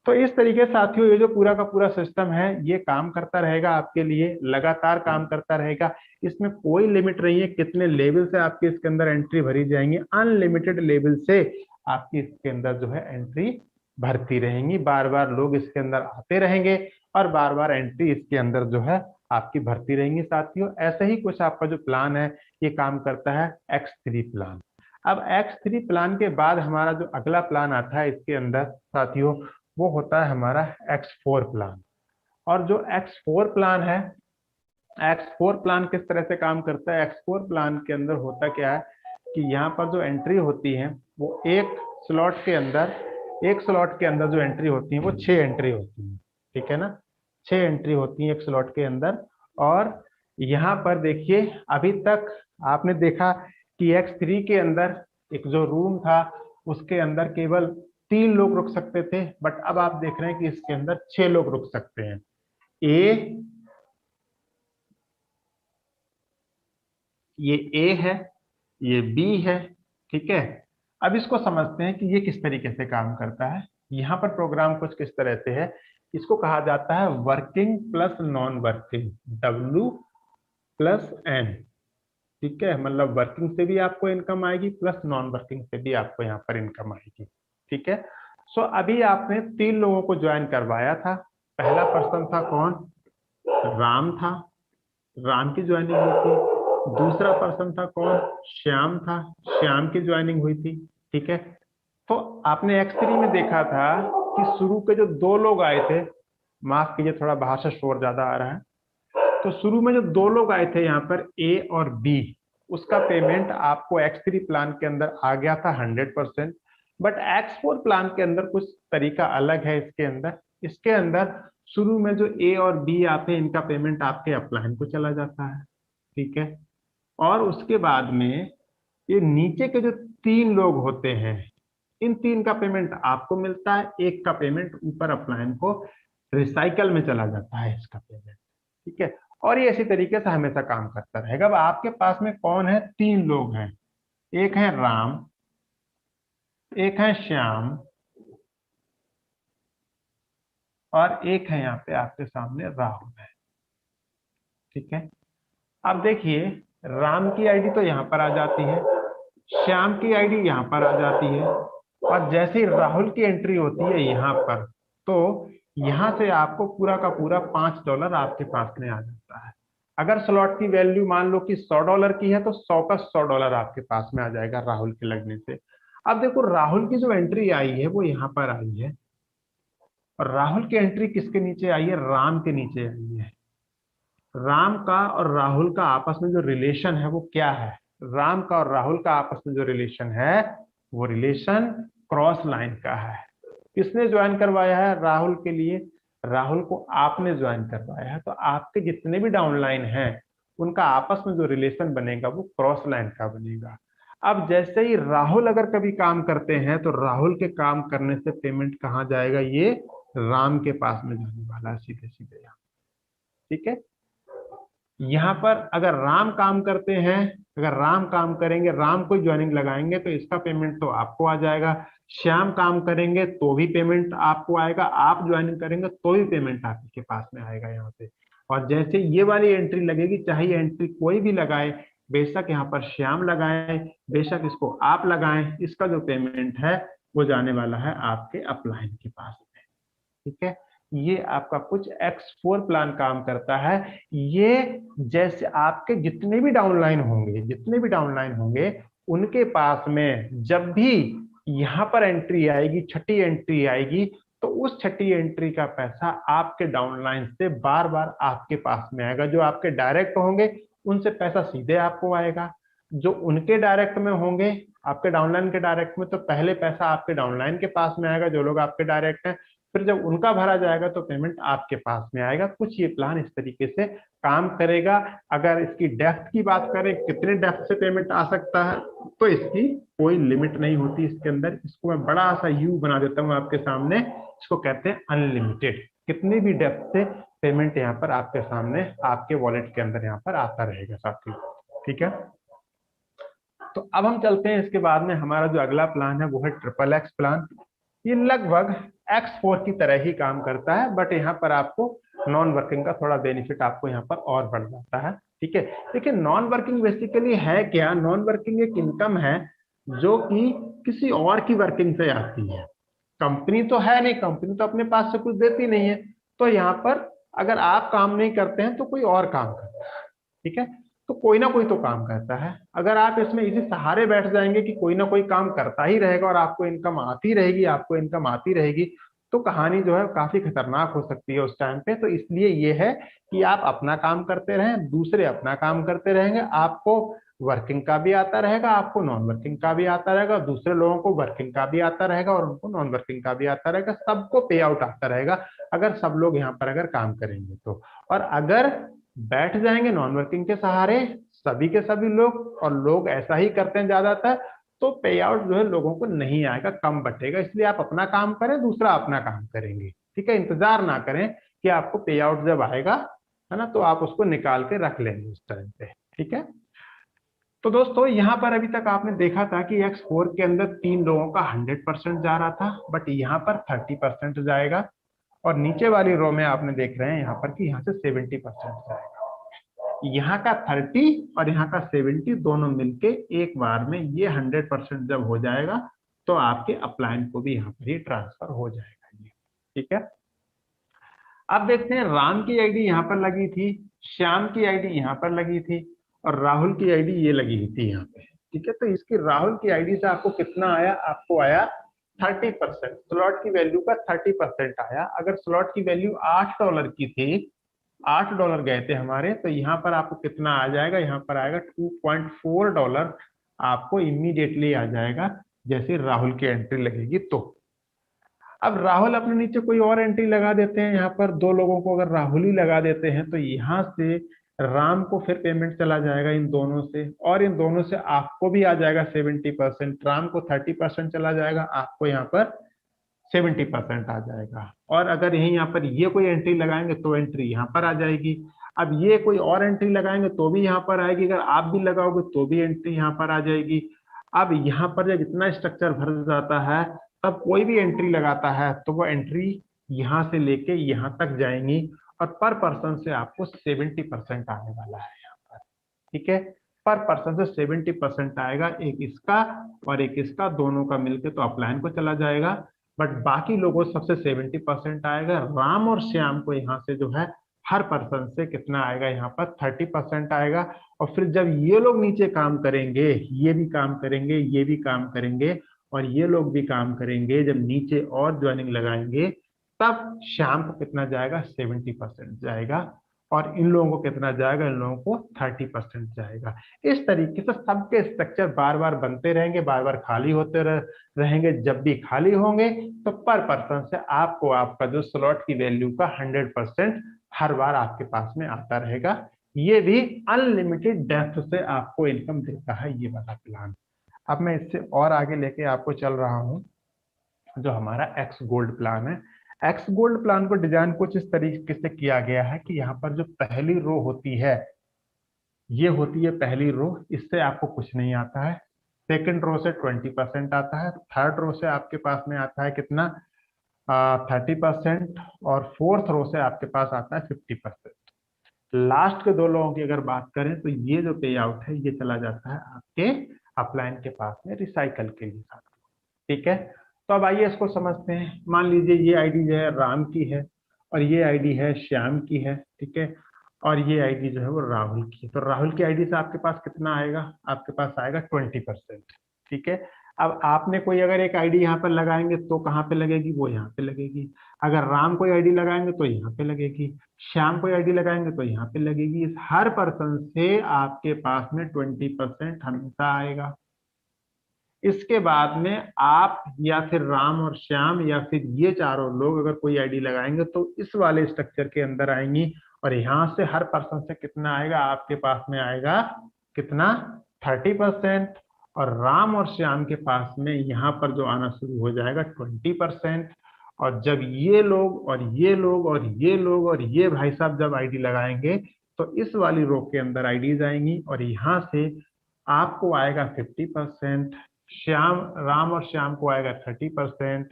तो इस तरीके से साथियों ये जो पूरा का पूरा सिस्टम है ये काम करता रहेगा आपके लिए, लगातार काम करता रहेगा। इसमें कोई लिमिट नहीं है कितने लेवल से आपके इसके अंदर एंट्री भरी जाएंगी। अनलिमिटेड लेवल से आपकी इसके अंदर जो है एंट्री भरती रहेंगी। बार बार लोग इसके अंदर आते रहेंगे और बार बार एंट्री इसके अंदर जो है आपकी भरती रहेंगी। साथियों ऐसे ही कुछ आपका जो प्लान है ये काम करता है, X3 प्लान। अब X3 प्लान के बाद हमारा जो अगला प्लान आता है इसके अंदर साथियों, वो होता है हमारा X4 प्लान। और जो X4 प्लान है, X4 प्लान किस तरह से काम करता है? X4 प्लान के अंदर होता क्या है कि यहाँ पर जो एंट्री होती है वो एक स्लॉट के अंदर जो एंट्री होती है वो 6 एंट्री होती है। ठीक है ना, 6 एंट्री होती है एक स्लॉट के अंदर। और यहाँ पर देखिए अभी तक आपने देखा कि X3 के अंदर एक जो रूम था उसके अंदर केवल 3 लोग रुक सकते थे, बट अब आप देख रहे हैं कि इसके अंदर 6 लोग रुक सकते हैं। ए, ये ए है, ये बी है। ठीक है, अब इसको समझते हैं कि ये किस तरीके से काम करता है। यहाँ पर प्रोग्राम कुछ किस तरह से है, इसको कहा जाता है working plus non working, W+N। ठीक है, मतलब वर्किंग से भी आपको इनकम आएगी प्लस नॉन वर्किंग से भी आपको यहाँ पर इनकम आएगी। ठीक है, सो अभी आपने 3 लोगों को ज्वाइन करवाया था। पहला पर्सन था कौन? राम था, राम की ज्वाइनिंग हुई थी। दूसरा पर्सन था कौन? श्याम था, श्याम की ज्वाइनिंग हुई थी। ठीक है, तो आपने X3 में देखा था कि शुरू के जो 2 लोग आए थे, माफ कीजिए थोड़ा बाहर से शोर ज्यादा आ रहा है, तो शुरू में जो 2 लोग आए थे यहाँ पर ए और बी, उसका पेमेंट आपको X3 प्लान के अंदर आ गया था 100%। बट X4 प्लान के अंदर कुछ तरीका अलग है। इसके अंदर शुरू में जो ए और बी आते हैं इनका पेमेंट आपके अपलाइन को चला जाता है। ठीक है, और उसके बाद में ये नीचे के जो 3 लोग होते हैं इन 3 का पेमेंट आपको मिलता है, एक का पेमेंट ऊपर अपलाइन को रिसाइकल में चला जाता है इसका पेमेंट। ठीक है, और ये इसी तरीके से हमेशा काम करता रहेगा। अब आपके पास में कौन है? 3 लोग हैं, एक है राम, एक है श्याम, और एक है यहाँ पे आपके सामने राहुल है। ठीक है। अब देखिए, राम की आईडी तो यहाँ पर आ जाती है, श्याम की आईडी यहाँ पर आ जाती है, और जैसे ही राहुल की एंट्री होती है यहाँ पर, तो यहाँ से आपको पूरा का पूरा $5 आपके पास में आ जाता है। अगर स्लॉट की वैल्यू मान लो कि $100 की है, तो 100 का $100 आपके पास में आ जाएगा राहुल के लगने से। अब देखो, राहुल की जो एंट्री आई है वो यहाँ पर आई है, और राहुल की एंट्री किसके नीचे आई है? राम के नीचे आई है। राम का और राहुल का आपस में जो रिलेशन है वो क्या है? राम का और राहुल का आपस में जो रिलेशन है, वो रिलेशन क्रॉस लाइन का है। किसने ज्वाइन करवाया है राहुल के लिए? राहुल को आपने ज्वाइन करवाया है, तो आपके जितने भी डाउनलाइन हैं उनका आपस में जो रिलेशन बनेगा वो क्रॉस लाइन का बनेगा। अब जैसे ही राहुल अगर कभी काम करते हैं, तो राहुल के काम करने से पेमेंट कहाँ जाएगा? ये राम के पास में जाने वाला है, सीधे सीधे यहाँ। ठीक है। यहाँ पर अगर राम काम करते हैं, अगर राम काम करेंगे, राम को ज्वाइनिंग लगाएंगे, तो इसका पेमेंट तो आपको आ जाएगा। श्याम काम करेंगे तो भी पेमेंट आपको आएगा, आप ज्वाइनिंग करेंगे तो भी पेमेंट आपके पास में आएगा यहाँ पे। और जैसे ये वाली एंट्री लगेगी, चाहे एंट्री कोई भी लगाए, बेशक यहाँ पर श्याम लगाए, बेशक इसको आप लगाएं, इसका जो पेमेंट है वो जाने वाला है आपके अपलाइन के पास में। ठीक है। ये आपका कुछ X4 प्लान काम करता है। ये जैसे आपके जितने भी डाउनलाइन होंगे, जितने भी डाउनलाइन होंगे, उनके पास में जब भी यहाँ पर एंट्री आएगी, छठी एंट्री आएगी, तो उस छठी एंट्री का पैसा आपके डाउनलाइन से बार बार आपके पास में आएगा। जो आपके डायरेक्ट होंगे उनसे पैसा सीधे आपको आएगा, जो उनके डायरेक्ट में होंगे, आपके डाउनलाइन के डायरेक्ट में, तो पहले पैसा आपके डाउनलाइन के पास में आएगा, जो लोग आपके डायरेक्ट हैं, फिर जब उनका भरा जाएगा तो पेमेंट आपके पास में आएगा। कुछ ये प्लान इस तरीके से काम करेगा। अगर इसकी डेप्थ की बात करें, कितने डेप्थ से पेमेंट आ सकता है, तो इसकी कोई लिमिट नहीं होती इसके अंदर। इसको मैं बड़ा सा यू बना देता हूँ आपके सामने, इसको कहते हैं अनलिमिटेड। कितनी भी डेप्थ से पेमेंट यहाँ पर आपके सामने, आपके वॉलेट के अंदर यहाँ पर आता रहेगा साथी। ठीक है। तो अब हम चलते हैं, इसके बाद में हमारा जो अगला प्लान है वो है XXX प्लान। ये लगभग X4 की तरह ही काम करता है, बट यहाँ पर आपको नॉन वर्किंग का थोड़ा बेनिफिट आपको यहाँ पर और बढ़ जाता है। ठीक है। देखिए, नॉन वर्किंग बेसिकली है क्या? नॉन वर्किंग एक इनकम है जो कि किसी और की वर्किंग से आती है। कंपनी तो है नहीं, कंपनी तो अपने पास से कुछ देती नहीं है, तो यहाँ पर अगर आप काम नहीं करते हैं तो कोई और काम करता है। ठीक है। तो कोई ना कोई तो काम करता है। अगर आप इसमें इसी सहारे बैठ जाएंगे कि कोई ना कोई काम करता ही रहेगा और आपको इनकम आती रहेगी, आपको इनकम आती रहेगी, तो कहानी जो है काफी खतरनाक हो सकती है उस टाइम पे। तो इसलिए ये है कि आप अपना काम करते रहें, दूसरे अपना काम करते रहेंगे, आपको वर्किंग का भी आता रहेगा, आपको नॉन वर्किंग का भी आता रहेगा, दूसरे लोगों को वर्किंग का भी आता रहेगा और उनको नॉन वर्किंग का भी आता रहेगा। सबको पे आउट आता रहेगा अगर सब लोग यहाँ पर अगर काम करेंगे तो। और अगर बैठ जाएंगे नॉन वर्किंग के सहारे सभी के सभी लोग, और लोग ऐसा ही करते हैं ज्यादातर, तो पे आउट जो है लोगों को नहीं आएगा, कम बटेगा। इसलिए आप अपना काम करें, दूसरा अपना काम करेंगे। ठीक है। इंतजार ना करें कि आपको पे आउट जब आएगा, है ना, तो आप उसको निकाल के रख लेंगे उस टाइम पे। ठीक है। तो दोस्तों, यहाँ पर अभी तक आपने देखा था कि X4 के अंदर 3 लोगों का 100% जा रहा था, बट यहाँ पर 30% जाएगा। और नीचे वाली रो में आपने देख रहे हैं यहाँ पर कि यहाँ से 70% जाएगा। यहाँ का 30 और यहाँ का 70 दोनों मिलके एक बार में ये 100% जब हो जाएगा, तो आपके अपलाइन को भी यहाँ पर ही ट्रांसफर हो जाएगा ये। ठीक है। अब देखते हैं, राम की आईडी यहाँ पर लगी थी, श्याम की आईडी यहाँ पर लगी थी, और राहुल की आईडी ये लगी हुई थी यहाँ पे। ठीक है। तो इसकी राहुल की आईडी से आपको कितना आया? आपको आया 30%। स्लॉट की वैल्यू का 30% आया। अगर स्लॉट की वैल्यू $8 की थी, $8 गए थे हमारे, तो यहाँ पर आपको कितना आ जाएगा? यहाँ पर आएगा $2.4 आपको इमीडिएटली आ जाएगा, जैसे राहुल की एंट्री लगेगी तो। अब राहुल अपने नीचे कोई और एंट्री लगा देते हैं, यहाँ पर 2 लोगों को अगर राहुल ही लगा देते हैं, तो यहाँ से राम को फिर पेमेंट चला जाएगा इन दोनों से, और इन दोनों से आपको भी आ जाएगा 70%। राम को 30% चला जाएगा, आपको यहाँ पर 70% आ जाएगा। और अगर यही यहाँ पर ये कोई एंट्री लगाएंगे तो एंट्री यहाँ पर आ जाएगी। अब ये कोई और एंट्री लगाएंगे तो भी यहाँ पर आएगी, अगर आप भी लगाओगे तो भी एंट्री यहाँ पर आ जाएगी। अब यहाँ पर जब इतना स्ट्रक्चर भर जाता है, तब कोई भी एंट्री लगाता है तो वो एंट्री यहाँ से लेके यहाँ तक जाएंगी, और पर पर्सन से आपको 70% आने वाला है यहाँ पर। ठीक है, पर पर्सन से 70% आएगा, एक इसका और एक इसका, दोनों का मिलके तो अपलाइन को चला जाएगा। बट बाकी लोगों सबसे 70% आएगा। राम और श्याम को यहाँ से जो है हर पर्सन से कितना आएगा, यहाँ पर 30% आएगा। और फिर जब ये लोग नीचे काम करेंगे, ये भी काम करेंगे, ये भी काम करेंगे और ये लोग भी काम करेंगे, जब नीचे और ज्वाइनिंग लगाएंगे तब श्याम को कितना जाएगा, 70% जाएगा। और इन लोगों को कितना जाएगा, इन लोगों को 30% जाएगा। इस तरीके से सबके स्ट्रक्चर बार बार बनते रहेंगे, बार बार खाली होते रहेंगे। जब भी खाली होंगे तो पर पर्सन से आपको आपका जो स्लॉट की वैल्यू का 100% हर बार आपके पास में आता रहेगा। ये भी अनलिमिटेड डेप्थ से आपको इनकम देता है ये वाला प्लान। अब मैं इससे और आगे लेके आपको चल रहा हूँ, जो हमारा एक्स गोल्ड प्लान है। एक्स गोल्ड प्लान को डिजाइन कुछ इस तरीके से किया गया है कि यहाँ पर जो पहली रो होती है, ये होती है पहली रो, इससे आपको कुछ नहीं आता है। सेकंड रो से 20% आता है। थर्ड रो से आपके पास में आता है कितना, 30%। और फोर्थ रो से आपके पास आता है 50%। लास्ट के दो लोगों की अगर बात करें तो ये जो पे आउट है ये चला जाता है आपके अपलाइन के पास में रिसाइकल के लिए। ठीक है, तो अब आइए इसको समझते हैं। मान लीजिए ये आईडी जो है राम की है और ये आईडी है श्याम की है। ठीक है, और ये आईडी जो है वो राहुल की है। तो राहुल की आईडी से आपके पास कितना आएगा, आपके पास आएगा 20%। ठीक है, अब आपने कोई अगर एक आईडी यहाँ पर लगाएंगे तो कहाँ पे लगेगी, वो यहाँ पे लगेगी। अगर राम कोई आईडी लगाएंगे तो यहाँ पे लगेगी, श्याम कोई आईडी लगाएंगे तो यहाँ पे लगेगी। इस हर पर्सन से आपके पास में 20% हमेशा आएगा। इसके बाद में आप या फिर राम और श्याम या फिर ये चारों लोग अगर कोई आईडी लगाएंगे तो इस वाले स्ट्रक्चर के अंदर आएंगी। और यहां से हर पर्सन से कितना आएगा, आपके पास में आएगा कितना, 30%। और राम और श्याम के पास में यहाँ पर जो आना शुरू हो जाएगा 20%। और जब ये लोग और ये लोग और ये लोग और ये भाई साहब जब आईडी लगाएंगे तो इस वाली रो के अंदर आईडीज आएंगी और यहाँ से आपको आएगा 50%। श्याम, राम और श्याम को आएगा 30%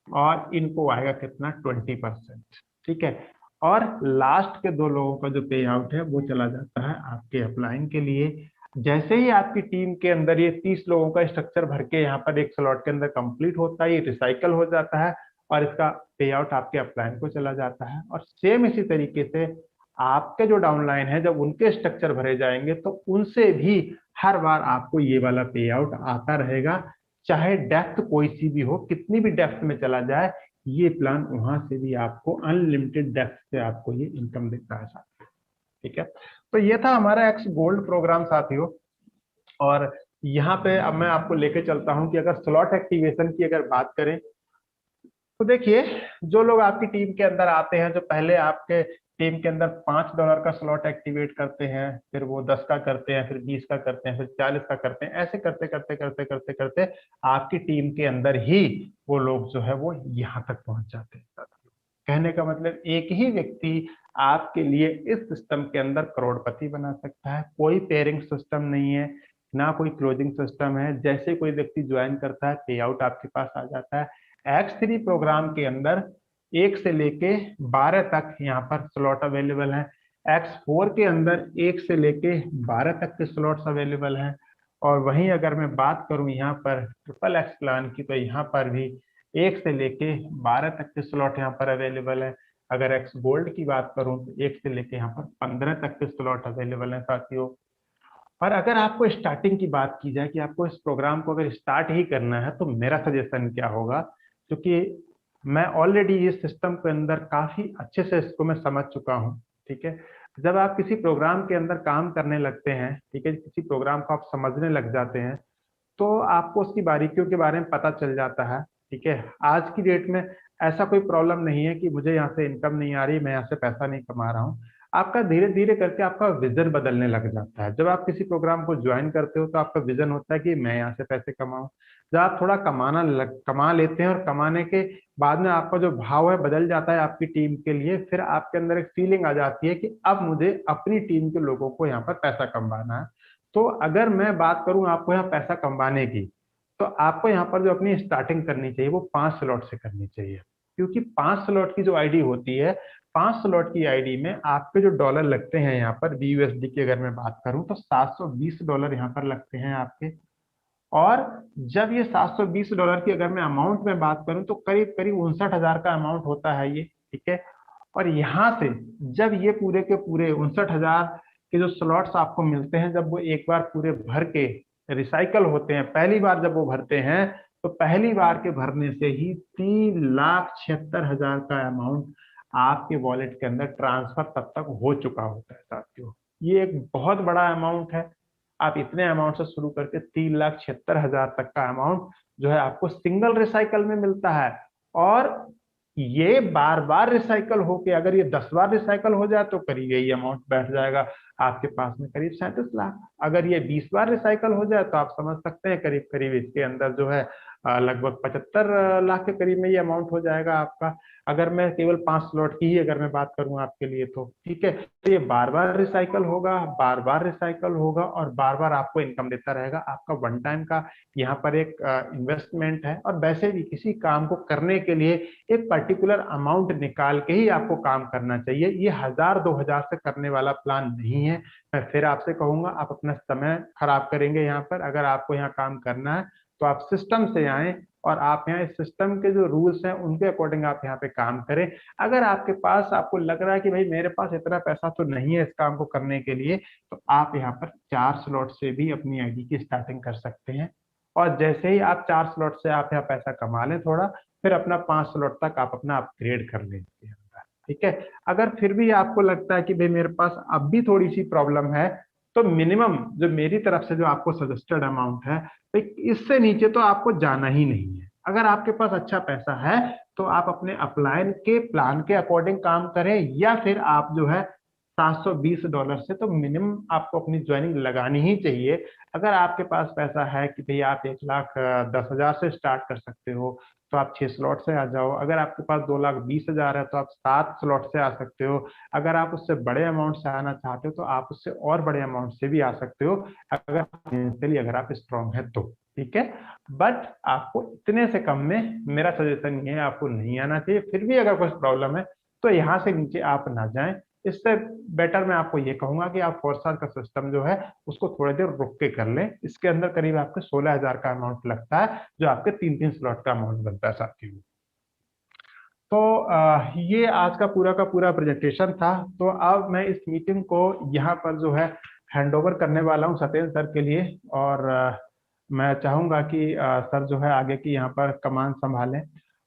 और इनको आएगा कितना, 20%। ठीक है, और लास्ट के दो लोगों का जो पे आउट है वो चला जाता है आपके अपलाइन के लिए। जैसे ही आपकी टीम के अंदर ये 30 लोगों का स्ट्रक्चर भर के यहाँ पर एक स्लॉट के अंदर कंप्लीट होता है, ये रिसाइकल हो जाता है और इसका पे आउट आपके अपलाइन को चला जाता है। और सेम इसी तरीके से आपके जो डाउनलाइन है जब उनके स्ट्रक्चर भरे जाएंगे तो उनसे भी हर बार आपको ये वाला पे आउट आता रहेगा, चाहे डेप्थ कोई सी भी हो, कितनी भी डेप्थ में चला जाए, ये प्लान वहां से भी आपको अनलिमिटेड डेप्थ से आपको ये इनकम देता है साथियों। ठीक है, तो ये था हमारा एक्स गोल्ड प्रोग्राम साथियों। और यहाँ पे अब मैं आपको लेके चलता हूँ कि अगर स्लॉट एक्टिवेशन की अगर बात करें तो देखिए, जो लोग आपकी टीम के अंदर आते हैं, जो पहले आपके टीम के अंदर $5 का स्लॉट एक्टिवेट करते हैं, फिर वो 10 का करते हैं, फिर 20 का करते हैं, फिर 40 का करते हैं, ऐसे करते करते करते करते करते आपकी टीम के अंदर ही वो लोग जो है वो यहाँ तक पहुंच जाते हैं। कहने का मतलब एक ही व्यक्ति आपके लिए इस सिस्टम के अंदर करोड़पति बना सकता है। कोई पेयरिंग सिस्टम नहीं है, ना कोई क्लोजिंग सिस्टम है। जैसे कोई व्यक्ति ज्वाइन करता है पे आउट आपके पास आ जाता है। X3 प्रोग्राम के अंदर 1 से लेके 12 तक यहाँ पर स्लॉट अवेलेबल है। X4 के अंदर 1 से लेके 12 तक के स्लॉट्स अवेलेबल हैं। और वहीं अगर मैं बात करूं यहाँ पर ट्रिपल एक्स प्लान की, तो यहाँ पर भी 1 से लेके 12 तक के स्लॉट यहाँ पर अवेलेबल है। अगर एक्स गोल्ड की बात करूं तो 1 से लेके यहाँ पर 15 तक के स्लॉट अवेलेबल है साथियों। और अगर आपको स्टार्टिंग की बात की जाए कि आपको इस प्रोग्राम को अगर स्टार्ट ही करना है तो मेरा सजेशन क्या होगा, क्योंकि मैं ऑलरेडी इस सिस्टम के अंदर काफी अच्छे से इसको मैं समझ चुका हूँ। ठीक है, जब आप किसी प्रोग्राम के अंदर काम करने लगते हैं, ठीक है, किसी प्रोग्राम को आप समझने लग जाते हैं तो आपको उसकी बारीकियों के बारे में पता चल जाता है। ठीक है, आज की डेट में ऐसा कोई प्रॉब्लम नहीं है कि मुझे यहाँ से इनकम नहीं आ रही, मैं यहाँ से पैसा नहीं कमा रहा हूँ। आपका धीरे धीरे करके आपका विजन बदलने लग जाता है। जब आप किसी प्रोग्राम को ज्वाइन करते हो तो आपका विजन होता है कि मैं यहाँ से पैसे कमाऊं। जब आप थोड़ा कमा लेते हैं और कमाने के बाद में आपका जो भाव है बदल जाता है आपकी टीम के लिए, फिर आपके अंदर एक फीलिंग आ जाती है कि अब मुझे अपनी टीम के लोगों को यहाँ पर पैसा कमाना है। तो अगर मैं बात करूं आपको यहाँ पैसा कमाने की, तो आपको यहाँ पर जो अपनी स्टार्टिंग करनी चाहिए वो 5 स्लॉट से करनी चाहिए। क्योंकि 5 स्लॉट की जो आईडी होती है 5 स्लॉट की आईडी में आपके जो डॉलर लगते हैं यहाँ पर BUSD की अगर मैं बात करूं तो $720 यहाँ पर लगते हैं आपके। और जब ये $720 की अगर मैं अमाउंट में बात करूं तो करीब करीब 59,000 का अमाउंट होता है ये, ठीक है। और यहाँ से जब ये पूरे के पूरे 59,000 के जो स्लॉट्स आपको मिलते हैं, जब वो एक बार पूरे भर के रिसाइकल होते हैं, पहली बार जब वो भरते हैं, तो पहली बार के भरने से ही 3,76,000 का अमाउंट आपके वॉलेट के अंदर ट्रांसफर तब तक हो चुका होता है साथियों। ये एक बहुत बड़ा अमाउंट है। आप इतने अमाउंट से शुरू करके 3,76,000 तक का अमाउंट जो है आपको सिंगल रिसाइकल में मिलता है। और ये बार बार रिसाइकल होके अगर ये 10 बार रिसाइकल हो जाए तो करीब यही अमाउंट बैठ जाएगा आपके पास में, करीब 37 लाख। अगर ये 20 बार रिसाइकल हो जाए तो आप समझ सकते हैं करीब करीब इसके अंदर जो है लगभग 75 लाख के करीब में ये अमाउंट हो जाएगा आपका। अगर मैं केवल 5 स्लॉट की ही अगर मैं बात करूं आपके लिए तो ठीक है। तो ये बार बार रिसाइकल होगा, बार बार रिसाइकल होगा और बार बार आपको इनकम देता रहेगा। आपका वन टाइम का यहाँ पर एक इन्वेस्टमेंट है। और वैसे भी किसी काम को करने के लिए एक पर्टिकुलर अमाउंट निकाल के ही आपको काम करना चाहिए। ये 1,000-2,000 से करने वाला प्लान नहीं है। मैं फिर आपसे कहूंगा, आप अपना समय खराब करेंगे यहाँ पर। अगर आपको यहाँ काम करना है तो आप सिस्टम से आए और आप यहाँ इस सिस्टम के जो रूल्स हैं उनके अकॉर्डिंग आप यहाँ पे काम करें। अगर आपके पास आपको लग रहा है कि भाई मेरे पास इतना पैसा तो नहीं है इस काम को करने के लिए, तो आप यहाँ पर 4 स्लॉट से भी अपनी आईडी की स्टार्टिंग कर सकते हैं। और जैसे ही आप 4 स्लॉट से आप यहाँ पैसा कमा लें थोड़ा, फिर अपना 5 स्लॉट तक आप अपना अपग्रेड कर लें इसके अंदर, ठीक है। अगर फिर भी आपको लगता है कि भाई मेरे पास अब भी थोड़ी सी प्रॉब्लम है, तो मिनिमम जो मेरी तरफ से जो आपको सजेस्टेड अमाउंट है, तो इससे नीचे तो आपको जाना ही नहीं है। अगर आपके पास अच्छा पैसा है तो आप अपने अपलाइन के प्लान के अकॉर्डिंग काम करें, या फिर आप जो है $720 से तो मिनिमम आपको अपनी ज्वाइनिंग लगानी ही चाहिए। अगर आपके पास पैसा है कि भाई आप 1,10,000 से स्टार्ट कर सकते हो तो आप 6 स्लॉट से आ जाओ। अगर आपके पास 2,20,000 है तो आप 7 स्लॉट से आ सकते हो। अगर आप उससे बड़े अमाउंट से आना चाहते हो तो आप उससे और बड़े अमाउंट से भी आ सकते हो, अगर फाइनेंशियली अगर आप स्ट्रांग है तो, ठीक है। बट आपको इतने से कम में मेरा सजेशन ये है, आपको नहीं आना चाहिए। फिर भी अगर कुछ प्रॉब्लम है तो यहाँ से नीचे आप ना जाएं। इससे बेटर मैं आपको ये कहूंगा कि आप फोरस्टार का सिस्टम जो है उसको थोड़ी देर रुक के कर लें। इसके अंदर करीब आपके 16,000 का अमाउंट लगता है, जो आपके 3-3 स्लॉट का अमाउंट बनता है साथियों। तो ये आज का पूरा प्रेजेंटेशन था। तो अब मैं इस मीटिंग को यहाँ पर जो है हैंड ओवर करने वाला हूँ सत्येंद्र सर के लिए। और मैं चाहूंगा कि सर जो है आगे की यहाँ पर कमान संभालें।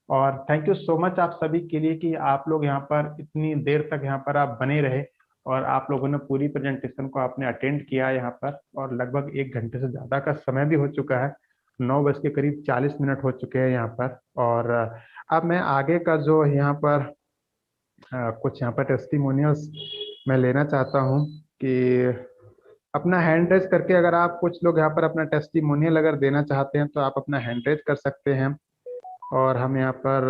और थैंक यू सो मच आप सभी के लिए कि आप लोग यहाँ पर इतनी देर तक यहाँ पर आप बने रहे और आप लोगों ने पूरी प्रेजेंटेशन को आपने अटेंड किया यहाँ पर। और लगभग 1 घंटे से ज़्यादा का समय भी हो चुका है, 9 बज के करीब 40 मिनट हो चुके हैं यहाँ पर। और अब मैं आगे का जो यहाँ पर कुछ यहाँ पर टेस्टिमोनियल्स मैं लेना चाहता हूँ कि अपना हैंड रेज करके अगर आप कुछ लोग यहाँ पर अपना टेस्टिमोनियल अगर देना चाहते हैं तो आप अपना हैंड रेज कर सकते हैं। और हम यहाँ पर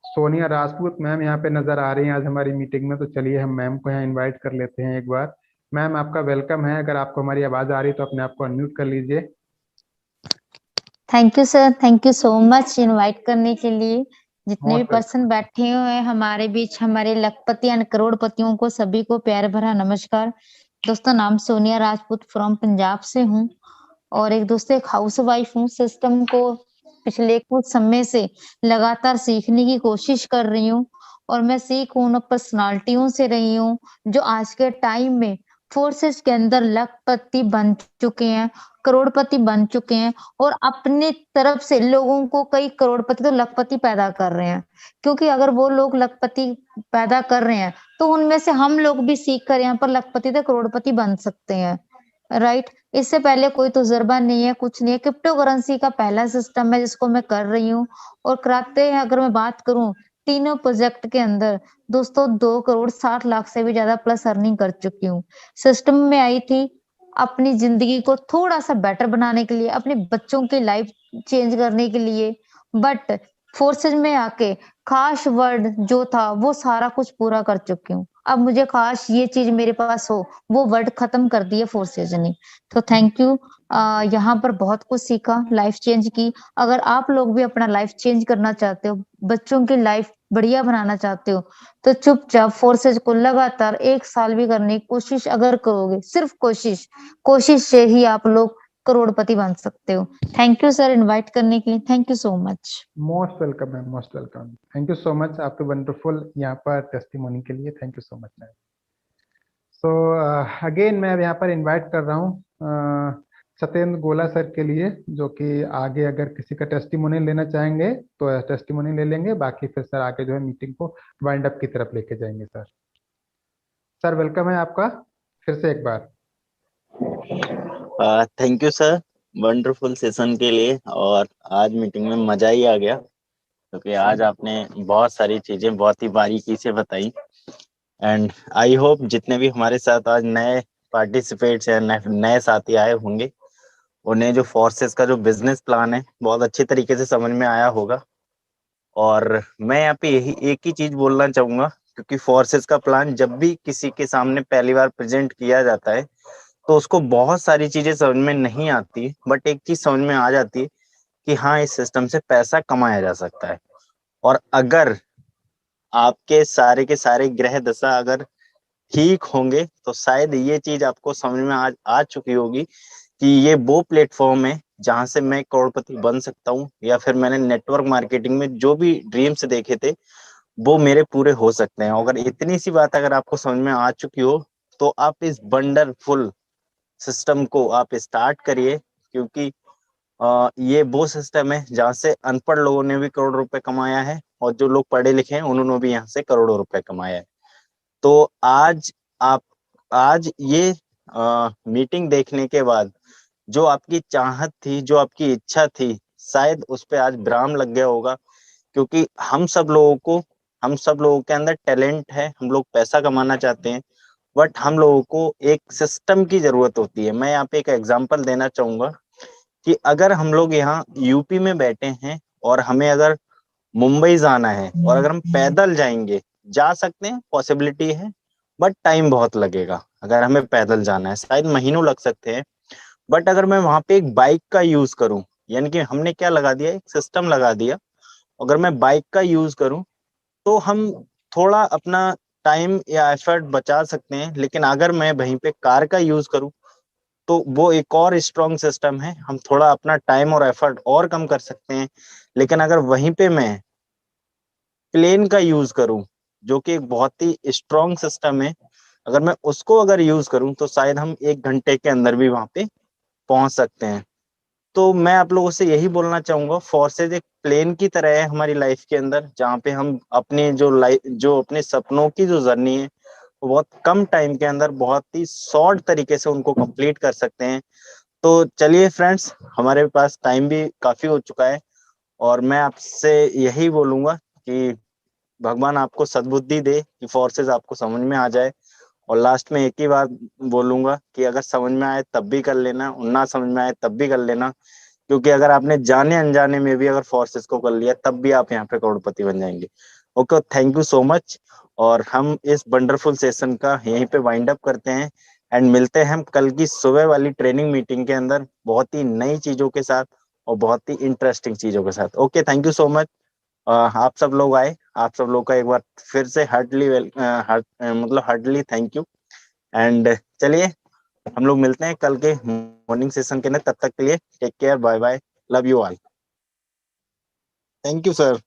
सोनिया राजपूत मैम यहाँ पे नजर आ रही हैं आज हमारी मीटिंग में। तो चलिए हम मैम को यहाँ इनवाइट कर लेते हैं एक बार। मैम आपका वेलकम है, अगर आपको हमारी आवाज आ रही है तो अपने आप को अनम्यूट कर लीजिए। Thank you sir, thank you so much invite करने के लिए। जितने भी पर्सन बैठे हुए हैं हमारे बीच, हमारे लखपति एंड करोड़पतियों को सभी को प्यार भरा नमस्कार। दोस्तों नाम सोनिया राजपूत फ्रॉम पंजाब से हूँ और एक दोस्तों एक हाउस वाइफ हूँ। सिस्टम को पिछले कुछ समय से लगातार सीखने की कोशिश कर रही हूँ और मैं सीख उन पर्सनालिटियों से रही हूँ जो आज के टाइम में फोर्सेस के अंदर लखपति बन चुके हैं, करोड़पति बन चुके हैं और अपने तरफ से लोगों को कई करोड़पति तो लखपति पैदा कर रहे हैं। क्योंकि अगर वो लोग लखपति पैदा कर रहे हैं तो उनमें से हम लोग भी सीख कर यहाँ पर लखपति से करोड़पति बन सकते हैं, राइट। इससे पहले कोई तजुर्बा नहीं है, कुछ नहीं है। क्रिप्टो करेंसी का पहला सिस्टम है जिसको मैं कर रही हूँ और कराते हैं। अगर मैं बात करूं तीनों प्रोजेक्ट के अंदर दोस्तों 2,60,00,000 से भी ज्यादा प्लस अर्निंग कर चुकी हूँ। सिस्टम में आई थी अपनी जिंदगी को थोड़ा सा बेटर बनाने के लिए, अपने बच्चों की लाइफ चेंज करने के लिए, बट फोर्सेज में आके खास वर्ड जो था वो सारा कुछ पूरा कर चुकी हूँ। अब मुझे खास ये चीज मेरे पास हो वो वर्ड खत्म कर दिए फोर्सेज ने। तो थैंक यू। यहाँ पर बहुत कुछ सीखा, लाइफ चेंज की। अगर आप लोग भी अपना लाइफ चेंज करना चाहते हो, बच्चों की लाइफ बढ़िया बनाना चाहते हो तो चुपचाप फोर्सेज को लगातार 1 साल भी करने की कोशिश अगर करोगे, सिर्फ कोशिश से ही आप लोग करोड़पति बन सकते हो। थैंक यू सर इनवाइट करने के लिए। Thank you so much. Most welcome ma'am, most welcome. Thank you so much आपके वंडरफुल यहाँ पर टेस्टिमोनी के लिए। Thank you so much ma'am. So again मैं अब यहाँ पर इनवाइट कर रहा हूँ सत्येंद्र गोला सर के लिए, जो कि आगे अगर किसी का टेस्टिमोनी लेना चाहेंगे तो टेस्टिमोनी ले लेंगे, बाकी फिर सर आगे जो है मीटिंग को वाइंड अप की तरफ लेके जाएंगे। सर सर वेलकम है आपका फिर से एक बार। Thank you sir wonderful session के लिए। और आज मीटिंग में मजा ही आ गया, क्योंकि आज आपने बहुत सारी चीजें बहुत ही बारीकी से बताई। एंड आई होप जितने भी हमारे साथ आज नए पार्टिसिपेट्स या नए साथी आए होंगे, उन्हें जो फोर्सेस का जो बिजनेस प्लान है बहुत अच्छे तरीके से समझ में आया होगा। और मैं यहाँ पे यही एक ही चीज बोलना चाहूंगा, क्योंकि फोर्सेस का प्लान जब भी किसी के सामने पहली बार प्रेजेंट किया जाता है तो उसको बहुत सारी चीजें समझ में नहीं आती, बट एक चीज समझ में आ जाती है कि हाँ, इस सिस्टम से पैसा कमाया जा सकता है। और अगर आपके सारे के सारे ग्रह दशा अगर ठीक होंगे तो शायद ये चीज आपको समझ में आ चुकी होगी कि ये वो प्लेटफॉर्म है जहां से मैं करोड़पति बन सकता हूँ, या फिर मैंने नेटवर्क मार्केटिंग में जो भी ड्रीम्स देखे थे वो मेरे पूरे हो सकते हैं। अगर इतनी सी बात अगर आपको समझ में आ चुकी हो तो आप इस वंडरफुल सिस्टम को आप स्टार्ट करिए, क्योंकि ये वो सिस्टम है जहाँ से अनपढ़ लोगों ने भी करोड़ रुपए कमाया है, और जो लोग पढ़े लिखे हैं उन्होंने भी यहाँ से करोड़ों रुपए कमाया है। तो आप आज ये मीटिंग देखने के बाद जो आपकी चाहत थी, जो आपकी इच्छा थी, शायद उस पे आज विराम लग गया होगा। क्योंकि हम सब लोगों के अंदर टैलेंट है, हम लोग पैसा कमाना चाहते हैं, बट हम लोगों को एक सिस्टम की जरूरत होती है। मैं यहाँ पे एक एग्जांपल देना चाहूंगा कि अगर हम लोग यहाँ यूपी में बैठे हैं और हमें अगर मुंबई जाना है, और अगर हम पैदल जाएंगे, जा सकते हैं, पॉसिबिलिटी है, बट टाइम बहुत लगेगा। अगर हमें पैदल जाना है शायद महीनों लग सकते हैं। बट अगर मैं वहां पे एक बाइक का यूज करूं, यानी कि हमने क्या लगा दिया, एक सिस्टम लगा दिया, अगर मैं बाइक का यूज करूं तो हम थोड़ा अपना टाइम या एफर्ट बचा सकते हैं। लेकिन अगर मैं वहीं पे कार का यूज करूं तो वो एक और स्ट्रॉन्ग सिस्टम है, हम थोड़ा अपना टाइम और एफर्ट और कम कर सकते हैं। लेकिन अगर वहीं पे मैं प्लेन का यूज करूं, जो कि एक बहुत ही स्ट्रॉन्ग सिस्टम है, अगर मैं उसको अगर यूज करूं तो शायद हम 1 घंटे के अंदर भी वहां पे पहुंच सकते हैं। तो मैं आप लोगों से यही बोलना चाहूंगा, फोर्सेज एक प्लेन की तरह है हमारी लाइफ के अंदर, जहाँ पे हम अपने जो अपने सपनों की जो जर्नी है वो बहुत कम टाइम के अंदर बहुत ही शॉर्ट तरीके से उनको कंप्लीट कर सकते हैं। तो चलिए फ्रेंड्स, हमारे पास टाइम भी काफी हो चुका है, और मैं आपसे यही बोलूंगा कि भगवान आपको सद्बुद्धि दे कि फोर्सेज आपको समझ में आ जाए। और लास्ट में एक ही बात बोलूंगा कि अगर समझ में आए तब भी कर लेना, और ना समझ में आए तब भी कर लेना, क्योंकि अगर आपने जाने अनजाने में भी अगर फोर्सेस को कर लिया तब भी आप यहाँ पे करोड़पति बन जाएंगे। Okay, thank you so much. और हम इस वंडरफुल सेशन का यहीं पे वाइंड अप करते हैं, एंड मिलते हैं हम कल की सुबह वाली ट्रेनिंग मीटिंग के अंदर बहुत ही नई चीजों के साथ और बहुत ही इंटरेस्टिंग चीजों के साथ। Okay, thank you so much. आप सब लोग आए, आप सब लोग का एक बार फिर से हार्टली थैंक यू। एंड चलिए हम लोग मिलते हैं कल के मॉर्निंग सेशन के अंदर। तब तक के लिए take care, bye bye, love you all. Thank you sir.